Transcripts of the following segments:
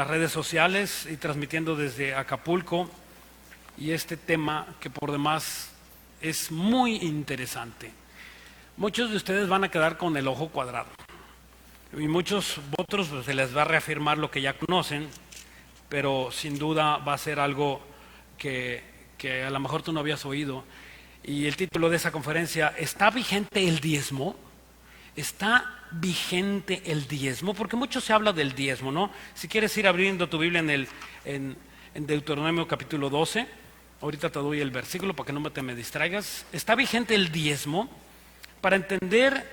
las redes sociales y transmitiendo desde Acapulco, y este tema que por demás es muy interesante. Muchos de ustedes van a quedar con el ojo cuadrado y muchos otros pues, se les va a reafirmar lo que ya conocen, pero sin duda va a ser algo que a lo mejor tú no habías oído. Y el título de esa conferencia: ¿está vigente el diezmo? ¿Está vigente el diezmo? Porque mucho se habla del diezmo, ¿no? Si quieres ir abriendo tu Biblia en Deuteronomio capítulo 12, ahorita te doy el versículo para que no te me distraigas. ¿Está vigente el diezmo? Para entender,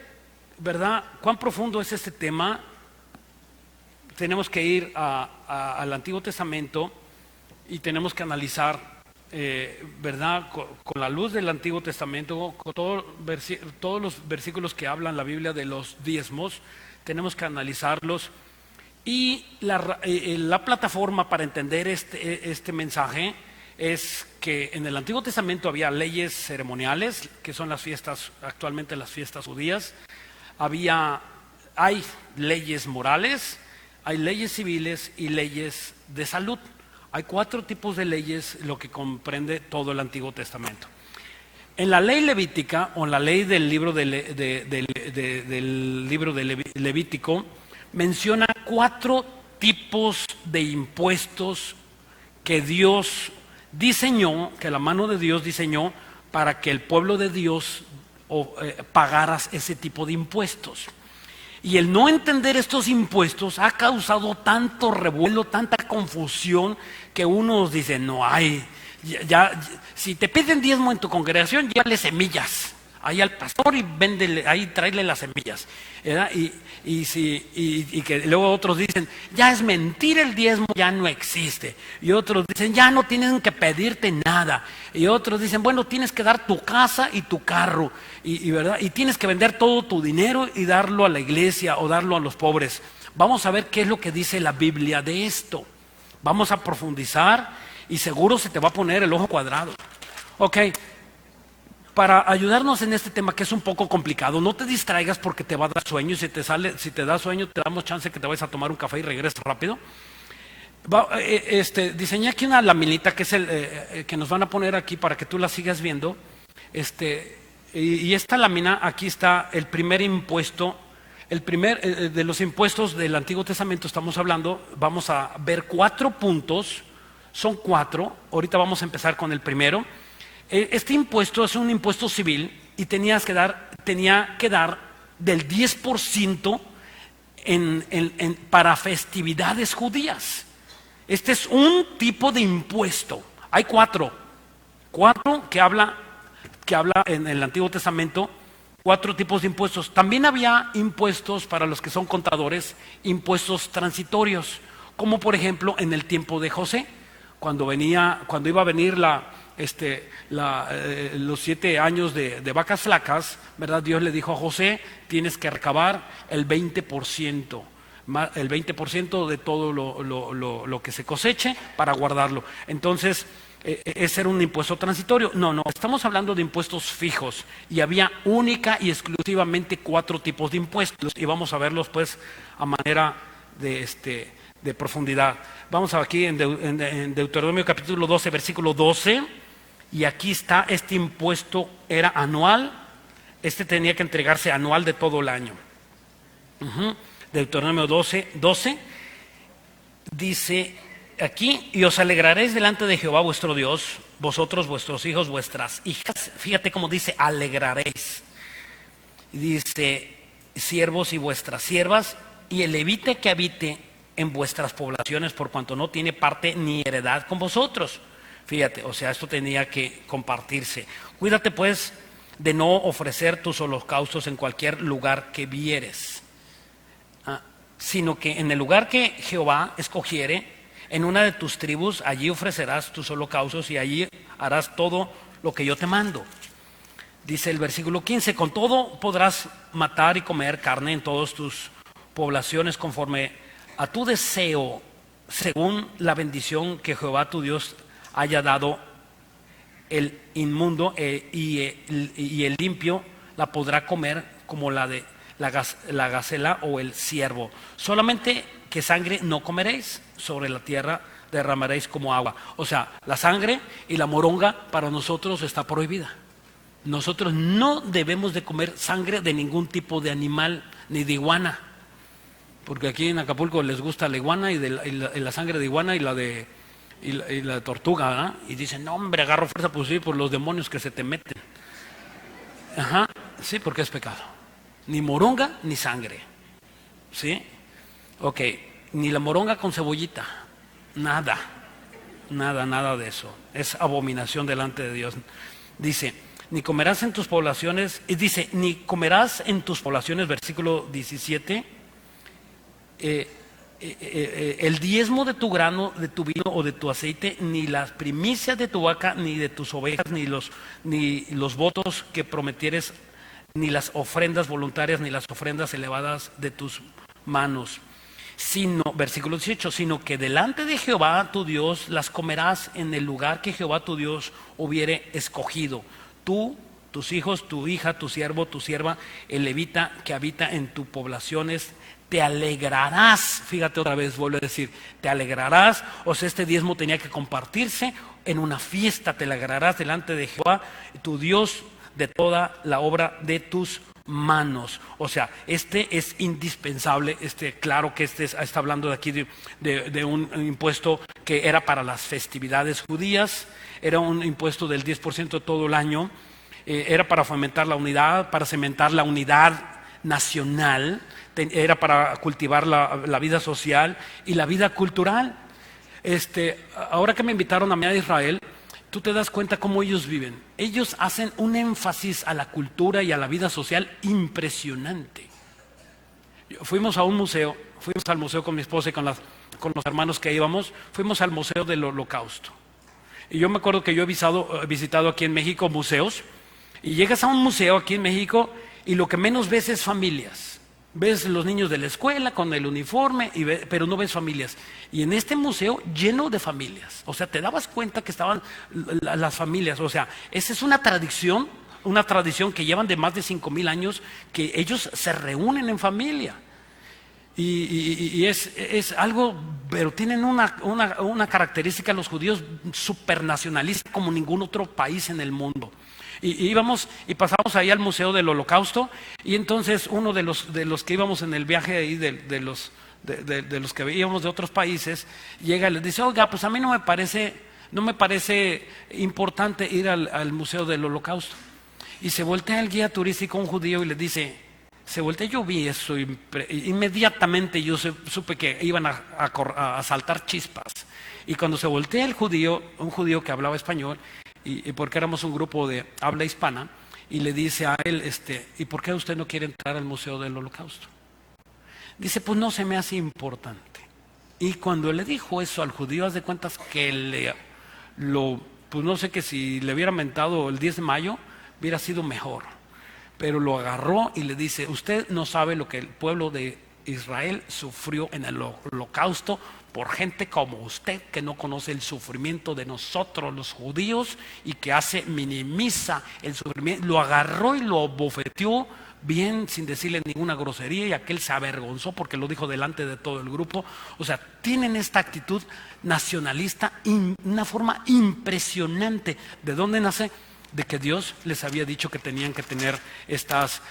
¿verdad?, cuán profundo es este tema, tenemos que ir al Antiguo Testamento y tenemos que analizar, ¿verdad?, con la luz del Antiguo Testamento, con todos los versículos que hablan la Biblia de los diezmos, tenemos que analizarlos. Y la plataforma para entender este mensaje es que en el Antiguo Testamento había leyes ceremoniales, que son las fiestas, actualmente las fiestas judías. Hay leyes morales, hay leyes civiles y leyes de salud. Hay 4 tipos de leyes, lo que comprende todo el Antiguo Testamento. En la ley levítica, o en la ley del libro del libro de Levítico, menciona 4 tipos de impuestos que Dios diseñó, que la mano de Dios diseñó para que el pueblo de Dios pagara ese tipo de impuestos. Y el no entender estos impuestos ha causado tanto revuelo, tanta confusión, que unos dicen: no hay, si te piden diezmo en tu congregación, llévale semillas ahí al pastor y véndele, ahí tráele las semillas, ¿verdad? Y que luego otros dicen: ya es mentira, el diezmo ya no existe. Y otros dicen: ya no tienen que pedirte nada. Y otros dicen: bueno, tienes que dar tu casa y tu carro, ¿verdad? Y tienes que vender todo tu dinero y darlo a la iglesia o darlo a los pobres. Vamos a ver qué es lo que dice la Biblia de esto. Vamos a profundizar y seguro se te va a poner el ojo cuadrado. Ok. Para ayudarnos en este tema, que es un poco complicado, no te distraigas porque te va a dar sueño. Si te da sueño, te damos chance que te vayas a tomar un café y regreses rápido. Diseñé aquí una laminita que es que nos van a poner aquí para que tú la sigas viendo. Y esta lámina, aquí está el primer impuesto. De los impuestos del Antiguo Testamento estamos hablando. Vamos a ver 4 puntos. Son 4. Ahorita vamos a empezar con el primero. Este impuesto es un impuesto civil y tenía que dar del 10% para festividades judías. Este es un tipo de impuesto. Hay 4 que habla en el Antiguo Testamento, 4 tipos de impuestos. También había impuestos para los que son contadores, impuestos transitorios, como por ejemplo en el tiempo de José, cuando iba a venir los 7 años de vacas flacas, ¿verdad? Dios le dijo a José: tienes que recabar el 20%, de todo lo que se coseche para guardarlo. Entonces, ese era un impuesto transitorio. No, estamos hablando de impuestos fijos, y había única y exclusivamente 4 tipos de impuestos, y vamos a verlos pues a manera de profundidad. Vamos aquí en Deuteronomio capítulo 12, versículo 12. Y aquí está, este impuesto era anual, tenía que entregarse anual de todo el año. Deuteronomio 12, dice aquí: y os alegraréis delante de Jehová vuestro Dios, vosotros, vuestros hijos, vuestras hijas. Fíjate cómo dice alegraréis. Dice: siervos y vuestras siervas, y el levita que habite en vuestras poblaciones, por cuanto no tiene parte ni heredad con vosotros. Fíjate, o sea, esto tenía que compartirse. Cuídate pues de no ofrecer tus holocaustos en cualquier lugar que vieres, sino que en el lugar que Jehová escogiere, en una de tus tribus, allí ofrecerás tus holocaustos y allí harás todo lo que yo te mando. Dice el versículo 15: con todo podrás matar y comer carne en todas tus poblaciones conforme a tu deseo, según la bendición que Jehová tu Dios haya dado. El inmundo y el limpio la podrá comer, como la gacela o el ciervo. Solamente que sangre no comeréis, sobre la tierra derramaréis como agua. O sea, la sangre y la moronga para nosotros está prohibida. Nosotros no debemos de comer sangre de ningún tipo de animal, ni de iguana, porque aquí en Acapulco les gusta la iguana y la sangre de iguana y la de tortuga, ¿verdad? Y dicen, no hombre, agarro fuerza, pues sí, por los demonios que se te meten. Ajá, sí, porque es pecado. Ni moronga ni sangre, ¿sí? Ok, ni la moronga con cebollita, nada, nada de eso. Es abominación delante de Dios. Dice, ni comerás en tus poblaciones, y dice, ni comerás en tus poblaciones, versículo 17, el diezmo de tu grano, de tu vino o de tu aceite, ni las primicias de tu vaca, ni de tus ovejas, ni los votos que prometieres, ni las ofrendas voluntarias, ni las ofrendas elevadas de tus manos. Sino, versículo 18, sino que delante de Jehová tu Dios las comerás en el lugar que Jehová tu Dios hubiere escogido. Tú, tus hijos, tu hija, tu siervo, tu sierva, el levita que habita en tus poblaciones, te alegrarás. Fíjate otra vez, vuelvo a decir, te alegrarás. O sea, este diezmo tenía que compartirse en una fiesta. Te alegrarás delante de Jehová tu Dios de toda la obra de tus manos. O sea, este es indispensable. Claro que está hablando de aquí de un impuesto que era para las festividades judías. Era un impuesto del 10% todo el año. Era para fomentar la unidad, para cementar la unidad nacional. Era para cultivar la vida social y la vida cultural. Ahora que me invitaron a mí a Israel, tú te das cuenta cómo ellos viven. Ellos hacen un énfasis a la cultura y a la vida social impresionante. Fuimos al museo con mi esposa y con los hermanos que íbamos, fuimos al Museo del Holocausto. Y yo me acuerdo que yo he visitado aquí en México museos, y llegas a un museo aquí en México y lo que menos ves es familias. Ves los niños de la escuela con el uniforme, pero no ves familias. Y en este museo lleno de familias. O sea, te dabas cuenta que estaban las familias. O sea, esa es una tradición que llevan de más de 5,000 años, que ellos se reúnen en familia. Y es algo, pero tienen una característica los judíos supernacionalista como ningún otro país en el mundo. Y íbamos y pasamos ahí al Museo del Holocausto, y entonces uno de los que íbamos en el viaje ahí, de los que veíamos de otros países, llega y les dice, oiga, pues a mí no me parece importante ir al Museo del Holocausto. Y se voltea el guía turístico, un judío, y le dice, yo vi eso, inmediatamente yo supe que iban a saltar chispas. Y cuando se voltea un judío que hablaba español, y porque éramos un grupo de habla hispana, y le dice a él, ¿y por qué usted no quiere entrar al Museo del Holocausto? Dice, pues no se me hace importante. Y cuando le dijo eso al judío, haz de cuentas que pues no sé, que si le hubiera mentado el 10 de mayo, hubiera sido mejor. Pero lo agarró y le dice, usted no sabe lo que el pueblo de Israel sufrió en el Holocausto por gente como usted, que no conoce el sufrimiento de nosotros los judíos y que minimiza el sufrimiento. Lo agarró y lo bofeteó bien, sin decirle ninguna grosería, y aquel se avergonzó porque lo dijo delante de todo el grupo. O sea, tienen esta actitud nacionalista, una forma impresionante. ¿De dónde nace? De que Dios les había dicho que tenían que tener estas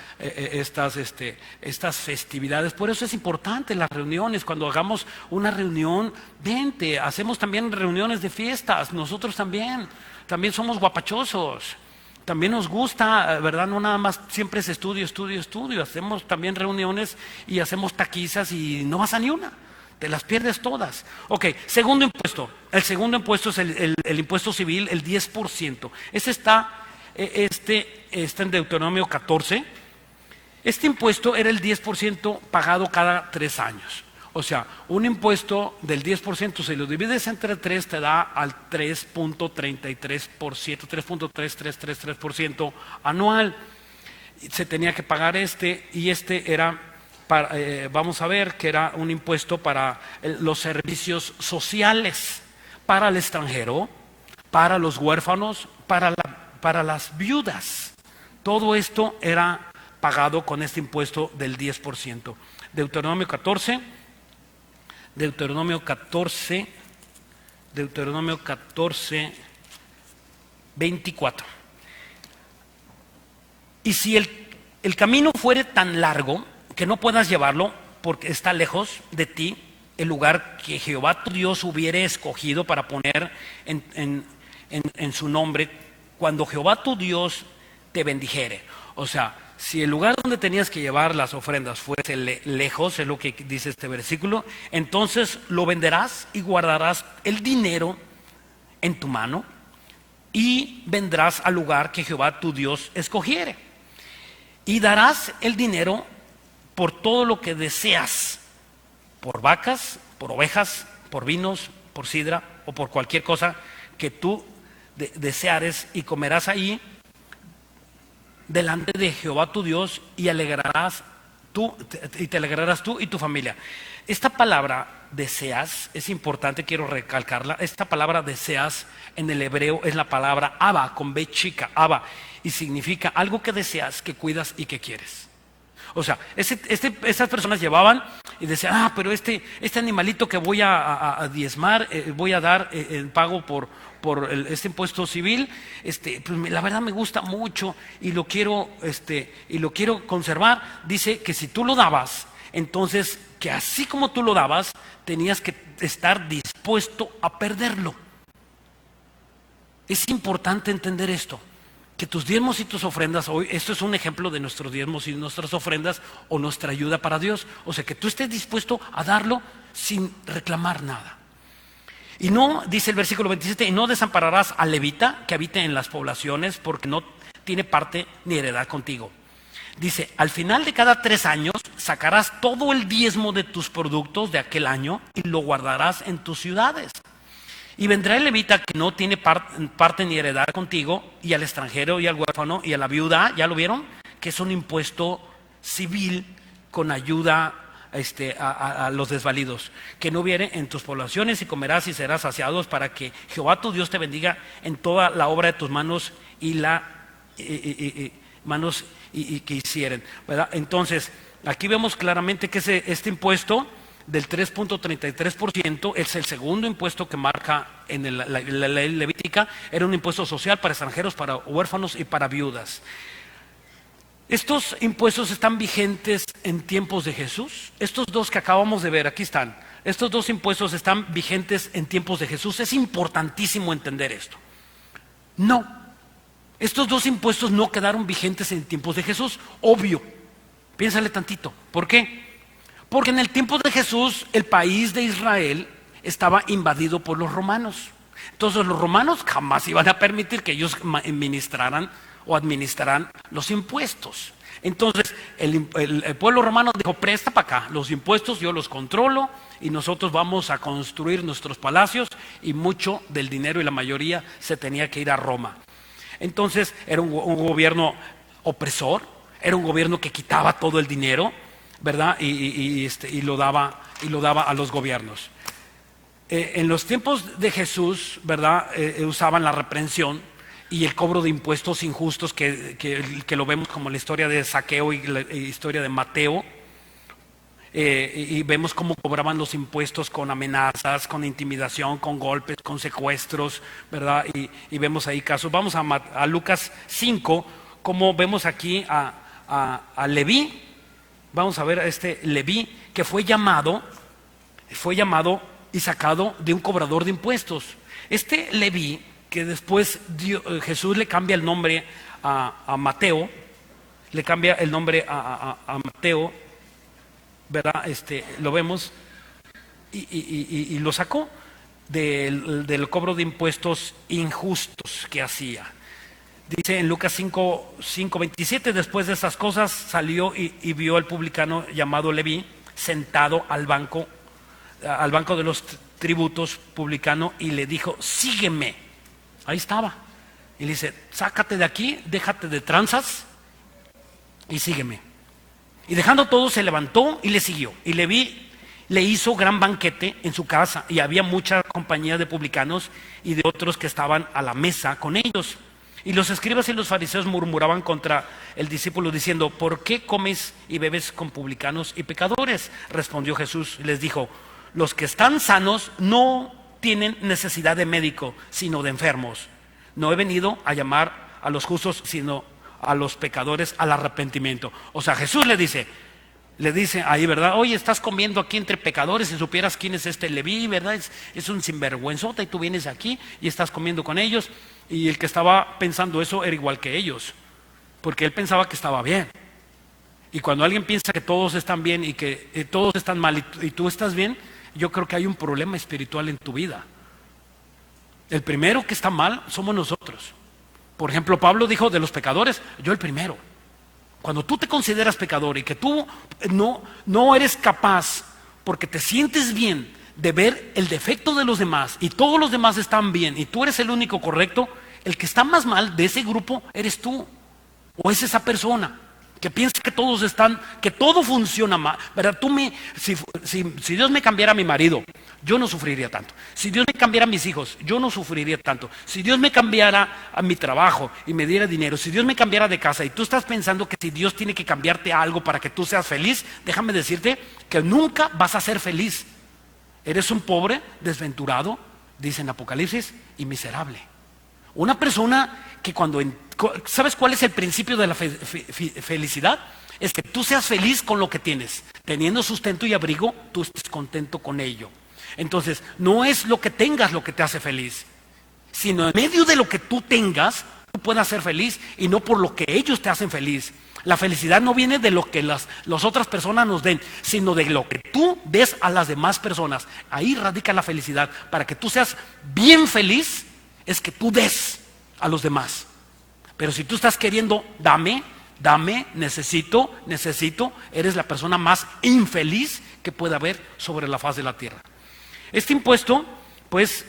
festividades. Por eso es importante las reuniones. Cuando hagamos una reunión, vente, hacemos también reuniones de fiestas. Nosotros también somos guapachosos. También nos gusta, ¿verdad? No nada más siempre es estudio. Hacemos también reuniones y hacemos taquizas y no vas a ni una. Te las pierdes todas. Ok, segundo impuesto. El segundo impuesto es el impuesto civil, el 10%. Ese está en Deuteronomio 14. Este impuesto era el 10% pagado cada 3 años. O sea, un impuesto del 10%, si lo divides entre 3, te da al 3.33%, 3.3333% anual. Se tenía que pagar y era... vamos a ver que era un impuesto para los servicios sociales, para el extranjero, para los huérfanos, para las viudas. Todo esto era pagado con este impuesto del 10%. Deuteronomio 14, Deuteronomio 14, 24. Y si el camino fuere tan largo que no puedas llevarlo porque está lejos de ti el lugar que Jehová tu Dios hubiere escogido para poner en su nombre, cuando Jehová tu Dios te bendijere. O sea, si el lugar donde tenías que llevar las ofrendas fuese lejos, es lo que dice este versículo, entonces lo venderás y guardarás el dinero en tu mano y vendrás al lugar que Jehová tu Dios escogiere. Y darás el dinero por todo lo que deseas, por vacas, por ovejas, por vinos, por sidra o por cualquier cosa que tú deseares, y comerás ahí delante de Jehová tu Dios y te alegrarás tú y tu familia. Esta palabra deseas es importante, quiero recalcarla. Esta palabra deseas en el hebreo es la palabra Abba, con B chica, Abba, y significa algo que deseas, que cuidas y que quieres. O sea, esas personas llevaban y decían, pero este animalito que voy a diezmar, voy a dar el pago por este impuesto civil, pues la verdad me gusta mucho y lo quiero conservar. Dice que si tú lo dabas, entonces que así como tú lo dabas, tenías que estar dispuesto a perderlo. Es importante entender esto, que tus diezmos y tus ofrendas hoy, esto es un ejemplo de nuestros diezmos y nuestras ofrendas o nuestra ayuda para Dios. O sea, que tú estés dispuesto a darlo sin reclamar nada. Y no, dice el versículo 27, y no desampararás al levita que habite en las poblaciones, porque no tiene parte ni heredad contigo. Dice, al final de cada 3 años sacarás todo el diezmo de tus productos de aquel año y lo guardarás en tus ciudades. Y vendrá el levita que no tiene parte ni heredad contigo, y al extranjero y al huérfano y a la viuda, ¿ya lo vieron? Que es un impuesto civil con ayuda a los desvalidos, que no viene en tus poblaciones, y comerás y serás saciados, para que Jehová tu Dios te bendiga en toda la obra de tus manos y que hicieren, ¿verdad? Entonces, aquí vemos claramente que este impuesto del 3.33% es el segundo impuesto que marca en la ley levítica. Era un impuesto social para extranjeros, para huérfanos y para viudas. Estos impuestos están vigentes en tiempos de Jesús. Estos dos que acabamos de ver, aquí están. Estos dos impuestos están vigentes en tiempos de Jesús. Es importantísimo entender esto. No, estos dos impuestos no quedaron vigentes en tiempos de Jesús. Obvio, piénsale tantito. ¿Por qué? Porque en el tiempo de Jesús el país de Israel estaba invadido por los romanos. Entonces los romanos jamás iban a permitir que ellos administraran los impuestos. Entonces el pueblo romano dijo, presta para acá, los impuestos yo los controlo y nosotros vamos a construir nuestros palacios, y mucho del dinero y la mayoría se tenía que ir a Roma. Entonces era un gobierno opresor, era un gobierno que quitaba todo el dinero, ¿verdad? Y lo daba a los gobiernos. En los tiempos de Jesús, ¿verdad? Usaban la reprensión y el cobro de impuestos injustos, que lo vemos como la historia de Zaqueo y la historia de Mateo. Y vemos cómo cobraban los impuestos con amenazas, con intimidación, con golpes, con secuestros, ¿verdad? Y vemos ahí casos. Vamos a Lucas 5, como vemos aquí a Leví. Vamos a ver a este Leví que fue llamado y sacado de un cobrador de impuestos. Este Leví, que después Jesús le cambia el nombre a Mateo, le cambia el nombre a Mateo, ¿verdad? Lo vemos y lo sacó del cobro de impuestos injustos que hacía. Dice en Lucas 5:27, después de esas cosas salió y vio al publicano llamado Leví sentado al banco de los tributos publicano, y le dijo, sígueme. Ahí estaba. Y le dice, sácate de aquí, déjate de tranzas y sígueme. Y dejando todo se levantó y le siguió. Y Leví le hizo gran banquete en su casa, y había mucha compañía de publicanos y de otros que estaban a la mesa con ellos. Y los escribas y los fariseos murmuraban contra el discípulo diciendo, ¿por qué comes y bebes con publicanos y pecadores? Respondió Jesús y les dijo, los que están sanos no tienen necesidad de médico, sino de enfermos. No he venido a llamar a los justos, sino a los pecadores al arrepentimiento. O sea, Jesús le dice ahí, ¿verdad? Oye, estás comiendo aquí entre pecadores, si supieras quién es este Leví, ¿verdad? Es un sinvergüenzota y tú vienes aquí y estás comiendo con ellos. Y el que estaba pensando eso era igual que ellos, porque él pensaba que estaba bien. Y cuando alguien piensa que todos están bien y que todos están mal y tú estás bien, yo creo que hay un problema espiritual en tu vida. El primero que está mal somos nosotros. Por ejemplo, Pablo dijo de los pecadores, yo el primero. Cuando tú te consideras pecador y que tú no eres capaz, porque te sientes bien, de ver el defecto de los demás y todos los demás están bien y tú eres el único correcto, el que está más mal de ese grupo eres tú, o es esa persona que piensa que todos están, que todo funciona mal, ¿verdad? Si Dios me cambiara a mi marido, yo no sufriría tanto. Si Dios me cambiara a mis hijos, yo no sufriría tanto. Si Dios me cambiara a mi trabajo y me diera dinero, si Dios me cambiara de casa y tú estás pensando que si Dios tiene que cambiarte algo para que tú seas feliz, déjame decirte que nunca vas a ser feliz. Eres un pobre, desventurado, dice en Apocalipsis, y miserable. Una persona que ¿sabes cuál es el principio de la felicidad? Es que tú seas feliz con lo que tienes. Teniendo sustento y abrigo, tú estés contento con ello. Entonces, no es lo que tengas lo que te hace feliz, sino en medio de lo que tú tengas, tú puedas ser feliz y no por lo que ellos te hacen feliz. La felicidad no viene de lo que las otras personas nos den, sino de lo que tú des a las demás personas. Ahí radica la felicidad. Para que tú seas bien feliz, es que tú des a los demás. Pero si tú estás queriendo, dame, necesito, eres la persona más infeliz que pueda haber sobre la faz de la tierra. Este impuesto, pues,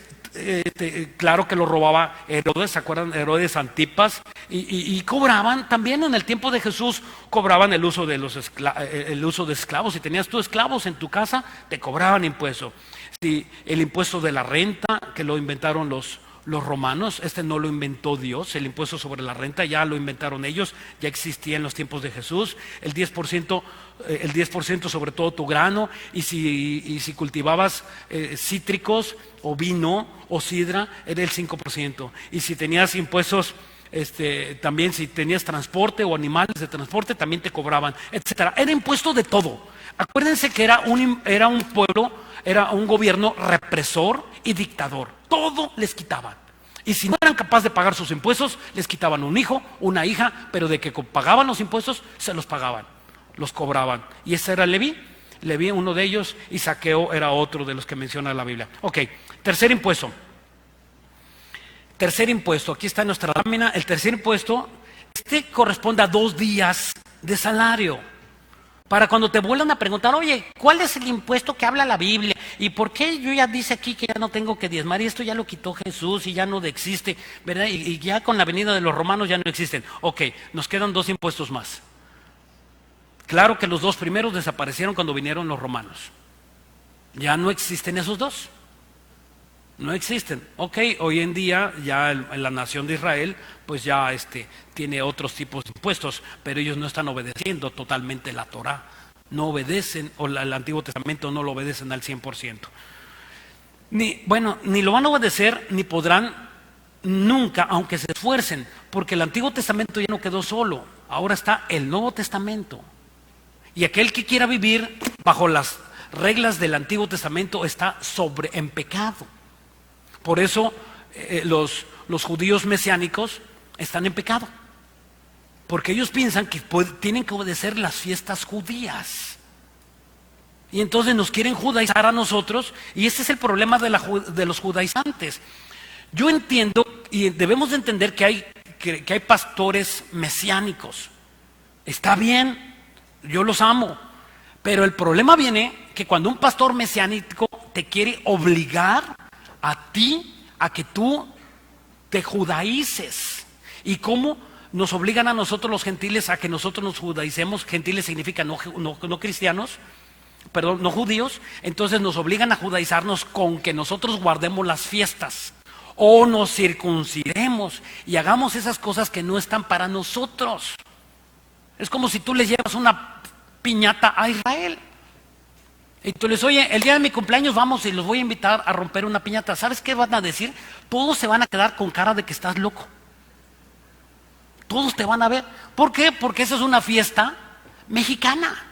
claro que lo robaba Herodes, ¿se acuerdan? Herodes Antipas, y cobraban también en el tiempo de Jesús, cobraban el uso de esclavos. Si tenías tú esclavos en tu casa, te cobraban impuesto. Si el impuesto de la renta, que lo inventaron los romanos, no lo inventó Dios, el impuesto sobre la renta ya lo inventaron ellos, ya existía en los tiempos de Jesús, el 10% sobre todo tu grano, y si cultivabas cítricos o vino o sidra, era el 5%, y si tenías impuestos, también si tenías transporte o animales de transporte, también te cobraban, etcétera. Era impuesto de todo. Acuérdense que era un pueblo, era un gobierno represor y dictador. Todo les quitaban. Y si no eran capaces de pagar sus impuestos, les quitaban un hijo, una hija, pero de que pagaban los impuestos, se los pagaban, los cobraban. Y ese era Leví, uno de ellos, y Zaqueo era otro de los que menciona la Biblia. Ok, tercer impuesto, aquí está nuestra lámina. El tercer impuesto, corresponde a 2 días de salario. Para cuando te vuelvan a preguntar, oye, ¿cuál es el impuesto que habla la Biblia? ¿Y por qué yo ya dice aquí que ya no tengo que diezmar? Y esto ya lo quitó Jesús y ya no existe, ¿verdad? Y ya con la venida de los romanos ya no existen. Ok, nos quedan 2 impuestos más. Claro que los 2 primeros desaparecieron cuando vinieron los romanos. Ya no existen esos 2. No existen. Ok, hoy en día ya en la nación de Israel pues ya tiene otros tipos de impuestos, pero ellos no están obedeciendo totalmente la Torá. No obedecen, o el Antiguo Testamento no lo obedecen al 100%. Ni lo van a obedecer, ni podrán nunca, aunque se esfuercen, porque el Antiguo Testamento ya no quedó solo. Ahora está el Nuevo Testamento. Y aquel que quiera vivir bajo las reglas del Antiguo Testamento está en pecado. Por eso los judíos mesiánicos están en pecado, porque ellos piensan que tienen que obedecer las fiestas judías, y entonces nos quieren judaizar a nosotros, y ese es el problema de los judaizantes. Yo entiendo, y debemos de entender que hay pastores mesiánicos. Está bien, yo los amo, pero el problema viene que cuando un pastor mesiánico te quiere obligar a ti a que tú te judaices. ¿Y cómo nos obligan a nosotros los gentiles a que nosotros nos judaicemos? Gentiles significa no cristianos, perdón, no judíos. Entonces nos obligan a judaizarnos con que nosotros guardemos las fiestas o nos circuncidemos y hagamos esas cosas que no están para nosotros. Es como si tú les llevas una piñata a Israel. Y tú les, oye, el día de mi cumpleaños vamos y los voy a invitar a romper una piñata. ¿Sabes qué van a decir? Todos se van a quedar con cara de que estás loco. Todos te van a ver. ¿Por qué? Porque esa es una fiesta mexicana.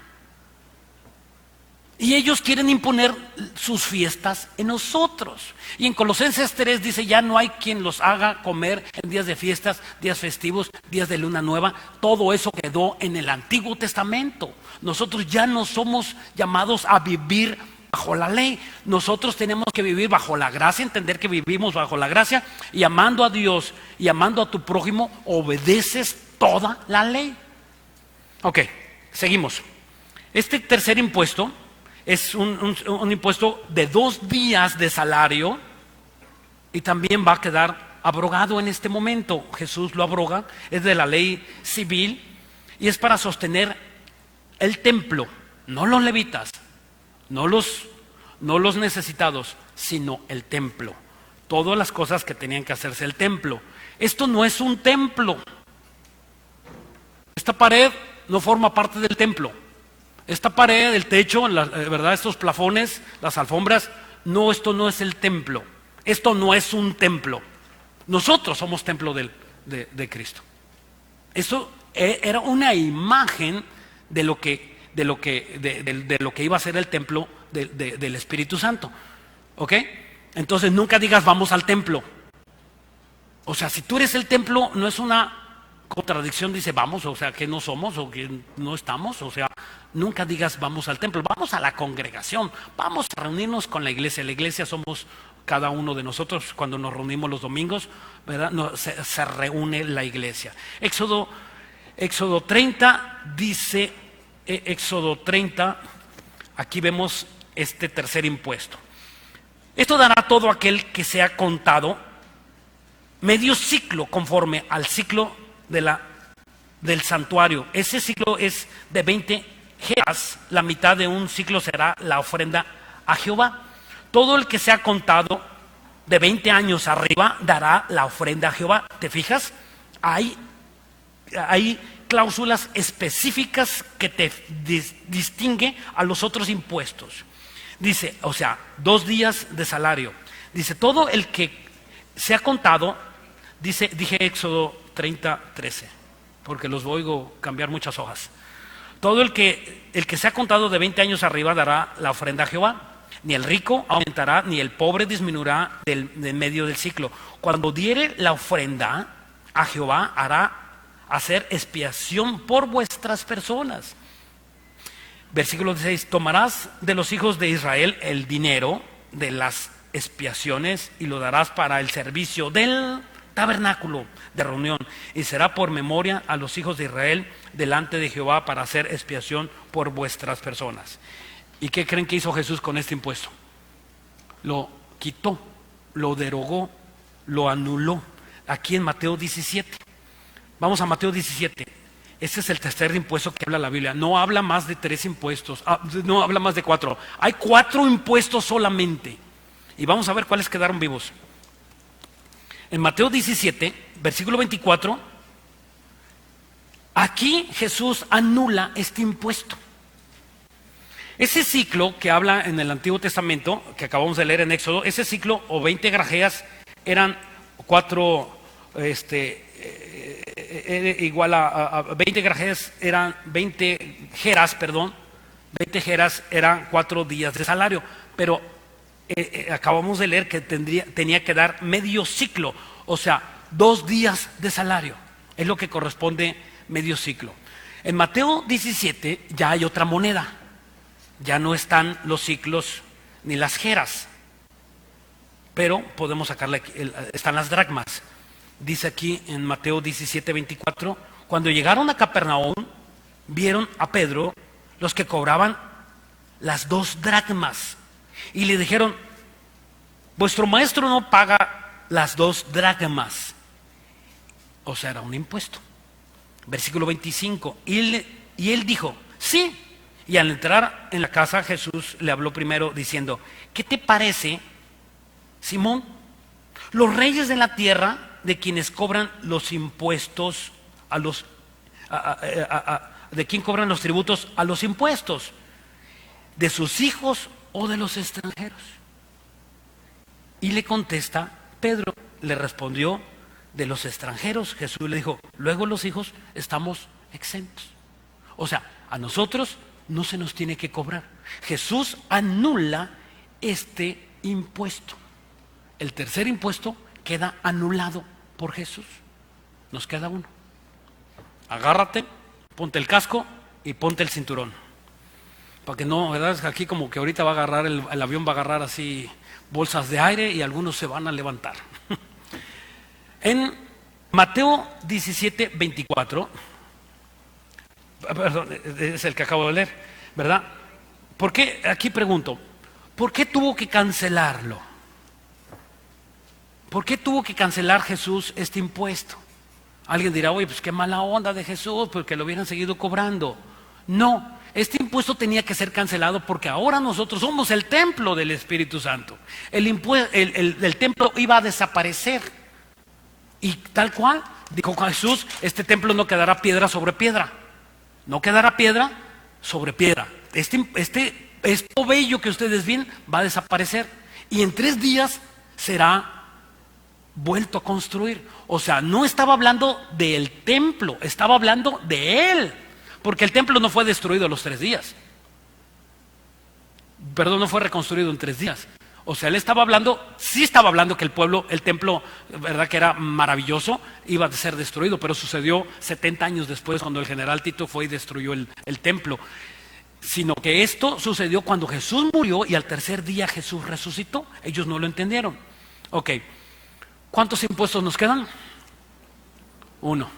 Y ellos quieren imponer sus fiestas en nosotros. Y en Colosenses 3 dice, ya no hay quien los haga comer en días de fiestas, días festivos, días de luna nueva. Todo eso quedó en el Antiguo Testamento. Nosotros ya no somos llamados a vivir bajo la ley. Nosotros tenemos que vivir bajo la gracia, entender que vivimos bajo la gracia. Y amando a Dios y amando a tu prójimo, obedeces toda la ley. Ok, seguimos. Este tercer impuesto es un impuesto de 2 días de salario y también va a quedar abrogado en este momento. Jesús lo abroga, es de la ley civil y es para sostener el templo, no los levitas, no los necesitados, sino el templo. Todas las cosas que tenían que hacerse el templo. Esto no es un templo. Esta pared no forma parte del templo. Esta pared, el techo, ¿verdad? Estos plafones, las alfombras, no, esto no es el templo. Esto no es un templo. Nosotros somos templo de Cristo. Eso era una imagen de lo que iba a ser el templo del Espíritu Santo. ¿Ok? Entonces nunca digas vamos al templo. O sea, si tú eres el templo, no es una contradicción, dice vamos, o sea, que no somos o que no estamos, o sea, nunca digas vamos al templo, vamos a la congregación, vamos a reunirnos con la iglesia. La iglesia somos cada uno de nosotros. Cuando nos reunimos los domingos, ¿verdad? Se reúne la iglesia. Éxodo 30 dice, Éxodo 30, aquí vemos este tercer impuesto. Esto dará a todo aquel que sea contado medio ciclo conforme al ciclo del santuario. Ese ciclo es de 20 geras, la mitad de un ciclo será la ofrenda a Jehová. Todo el que sea contado de 20 años arriba dará la ofrenda a Jehová. ¿Te fijas? Hay cláusulas específicas que te distingue a los otros impuestos. Dice, o sea, 2 días de salario. Dice, todo el que sea contado, dije Éxodo 30:13, porque los oigo cambiar muchas hojas. Todo el que sea contado de 20 años arriba dará la ofrenda a Jehová. Ni el rico aumentará, ni el pobre disminuirá del medio del ciclo. Cuando diere la ofrenda a Jehová, hará hacer expiación por vuestras personas. Versículo 16, tomarás de los hijos de Israel el dinero de las expiaciones y lo darás para el servicio del tabernáculo de reunión, y será por memoria a los hijos de Israel delante de Jehová para hacer expiación por vuestras personas. ¿Y qué creen que hizo Jesús con este impuesto? Lo quitó, lo derogó, lo anuló. Aquí en Mateo 17. Vamos a Mateo 17. Este es el tercer impuesto que habla la Biblia. No habla más de 3 impuestos, no habla más de 4. Hay 4 impuestos solamente. Y vamos a ver cuáles quedaron vivos. En Mateo 17, versículo 24, aquí Jesús anula este impuesto. Ese ciclo que habla en el Antiguo Testamento, que acabamos de leer en Éxodo, ese ciclo o 20 grajeas eran 4, igual a 20 grajeas eran 20 geras, 20 geras eran 4 días de salario, pero acabamos de leer que tenía que dar medio ciclo, o sea, 2 días de salario, es lo que corresponde medio ciclo. En Mateo 17 ya hay otra moneda, ya no están los ciclos ni las geras, pero podemos sacarle, están las dracmas. Dice aquí en Mateo 17:24, cuando llegaron a Capernaum, vieron a Pedro los que cobraban las 2 dracmas y le dijeron, vuestro maestro no paga las 2 dracmas. O sea, era un impuesto. Versículo 25, y él dijo, sí. Y al entrar en la casa, Jesús le habló primero diciendo, ¿qué te parece, Simón? Los reyes de la tierra, de quienes cobran los impuestos de quién cobran los tributos a los impuestos. ¿De sus hijos o de los extranjeros? Y le contesta Pedro, le respondió, de los extranjeros. Jesús le dijo, luego los hijos estamos exentos. O sea, a nosotros no se nos tiene que cobrar. Jesús anula este impuesto. El tercer impuesto queda anulado por Jesús. Nos queda uno. Agárrate, ponte el casco y ponte el cinturón. Para que no, ¿verdad? Es que aquí como que ahorita va a agarrar, el avión va a agarrar así bolsas de aire y algunos se van a levantar. En Mateo 17, 24, perdón, es el que acabo de leer, ¿verdad? ¿Por qué? Aquí pregunto, ¿por qué tuvo que cancelarlo? ¿Por qué tuvo que cancelar Jesús este impuesto? Alguien dirá, oye, pues qué mala onda de Jesús, porque lo hubieran seguido cobrando. No, este impuesto tenía que ser cancelado porque ahora nosotros somos el templo del Espíritu Santo. El templo iba a desaparecer. Y tal cual, dijo Jesús, este templo no quedará piedra sobre piedra. No quedará piedra sobre piedra. Esto bello que ustedes ven va a desaparecer. Y en 3 días será vuelto a construir. O sea, no estaba hablando del templo, estaba hablando de él. Porque el templo no fue destruido a los 3 días. Perdón, no fue reconstruido en 3 días. O sea, él estaba hablando, sí estaba hablando que el templo, verdad que era maravilloso, iba a ser destruido, pero sucedió 70 años después cuando el general Tito fue y destruyó el templo. Sino que esto sucedió cuando Jesús murió y al tercer día Jesús resucitó. Ellos no lo entendieron. Ok, ¿cuántos impuestos nos quedan? 1.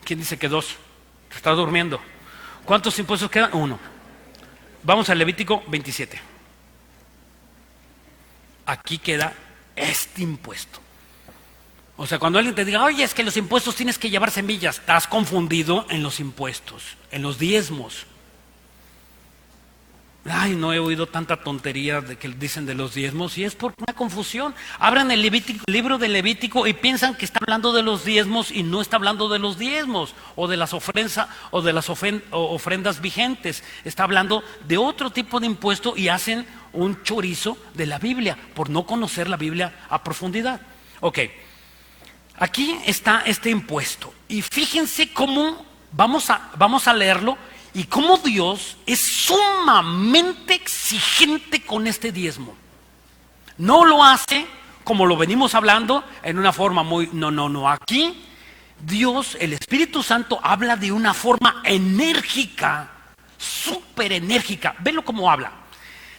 ¿Quién dice que 2? Está durmiendo. ¿Cuántos impuestos quedan? 1. Vamos al Levítico 27. Aquí queda este impuesto. O sea, cuando alguien te diga, oye, es que los impuestos tienes que llevar semillas, estás confundido en los impuestos, en los diezmos. Ay, no he oído tanta tontería de que dicen de los diezmos y es por una confusión. Abran el libro de Levítico y piensan que está hablando de los diezmos y no está hablando de los diezmos o de las ofrendas vigentes. Está hablando de otro tipo de impuesto y hacen un chorizo de la Biblia por no conocer la Biblia a profundidad. Ok, aquí está este impuesto y fíjense cómo vamos a leerlo. Y cómo Dios es sumamente exigente con este diezmo. No lo hace como lo venimos hablando en una forma muy... No. Aquí Dios, el Espíritu Santo, habla de una forma enérgica, súper enérgica. Velo cómo habla.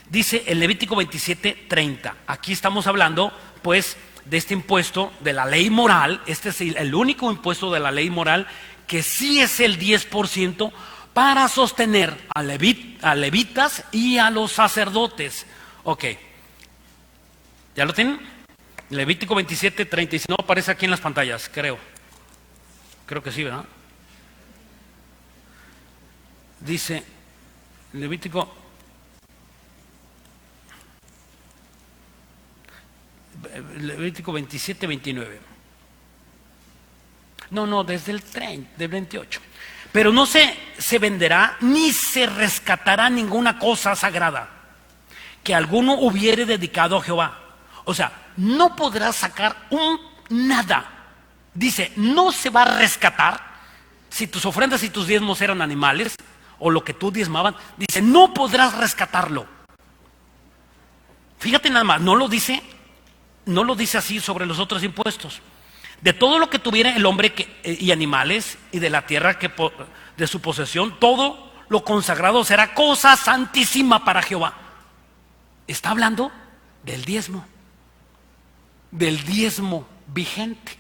Dice el Levítico 27, 30. Aquí estamos hablando, pues, de este impuesto de la ley moral. Este es el único impuesto de la ley moral que sí es el 10%. Para sostener a levitas y a los sacerdotes. Ok, ¿ya lo tienen? Levítico 27, 30, y si no aparece aquí en las pantallas, creo que sí, ¿verdad? Dice Levítico 27, 29. No, desde el 30, del 28. Pero no se venderá ni se rescatará ninguna cosa sagrada que alguno hubiere dedicado a Jehová. O sea, no podrás sacar nada. Dice, no se va a rescatar. Si tus ofrendas y tus diezmos eran animales o lo que tú diezmaban, dice, no podrás rescatarlo. Fíjate nada más, no lo dice así sobre los otros impuestos. De todo lo que tuviera el hombre y animales y de la tierra de su posesión, todo lo consagrado será cosa santísima para Jehová. Está hablando del diezmo vigente.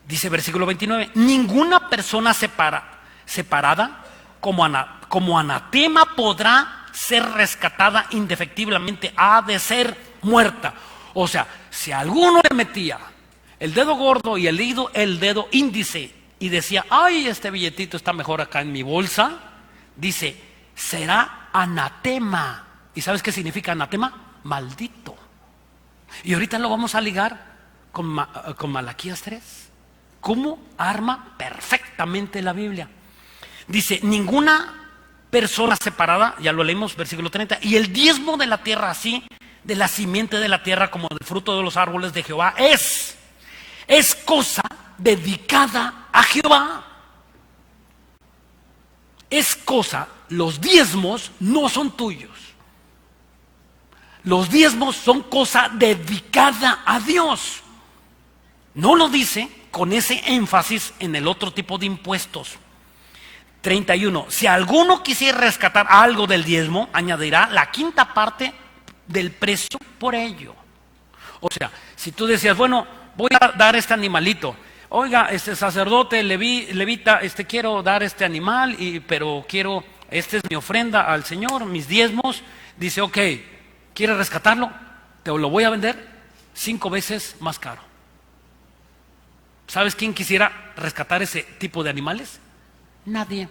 Dice versículo 29, ninguna persona separada como anatema podrá ser rescatada indefectiblemente, ha de ser muerta. O sea, si alguno le metía el dedo gordo y el dedo índice y decía, ay, este billetito está mejor acá en mi bolsa, dice, será anatema. ¿Y sabes qué significa anatema? Maldito. Y ahorita lo vamos a ligar con Malaquías 3. ¿Cómo arma perfectamente la Biblia? Dice, ninguna persona separada, ya lo leímos, versículo 30, y el diezmo de la tierra, así, de la simiente de la tierra como del fruto de los árboles de Jehová, es cosa dedicada a Jehová. Es cosa, los diezmos no son tuyos. Los diezmos son cosa dedicada a Dios. No lo dice con ese énfasis en el otro tipo de impuestos. 31. Si alguno quisiera rescatar algo del diezmo, añadirá la quinta parte del precio por ello. O sea, si tú decías, bueno, voy a dar este animalito. Oiga, este sacerdote, levita, quiero dar este animal, pero quiero, esta es mi ofrenda al Señor, mis diezmos. Dice, ok, ¿quieres rescatarlo? Te lo voy a vender 5 veces más caro. ¿Sabes quién quisiera rescatar ese tipo de animales? Nadie.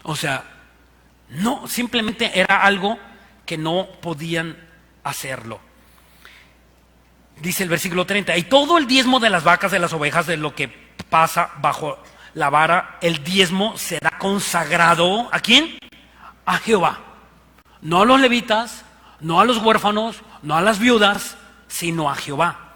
O sea, no, simplemente era algo que no podían hacerlo. Dice el versículo 30, y todo el diezmo de las vacas, de las ovejas, de lo que pasa bajo la vara, el diezmo será consagrado, ¿a quién? A Jehová. No a los levitas, no a los huérfanos, no a las viudas, sino a Jehová.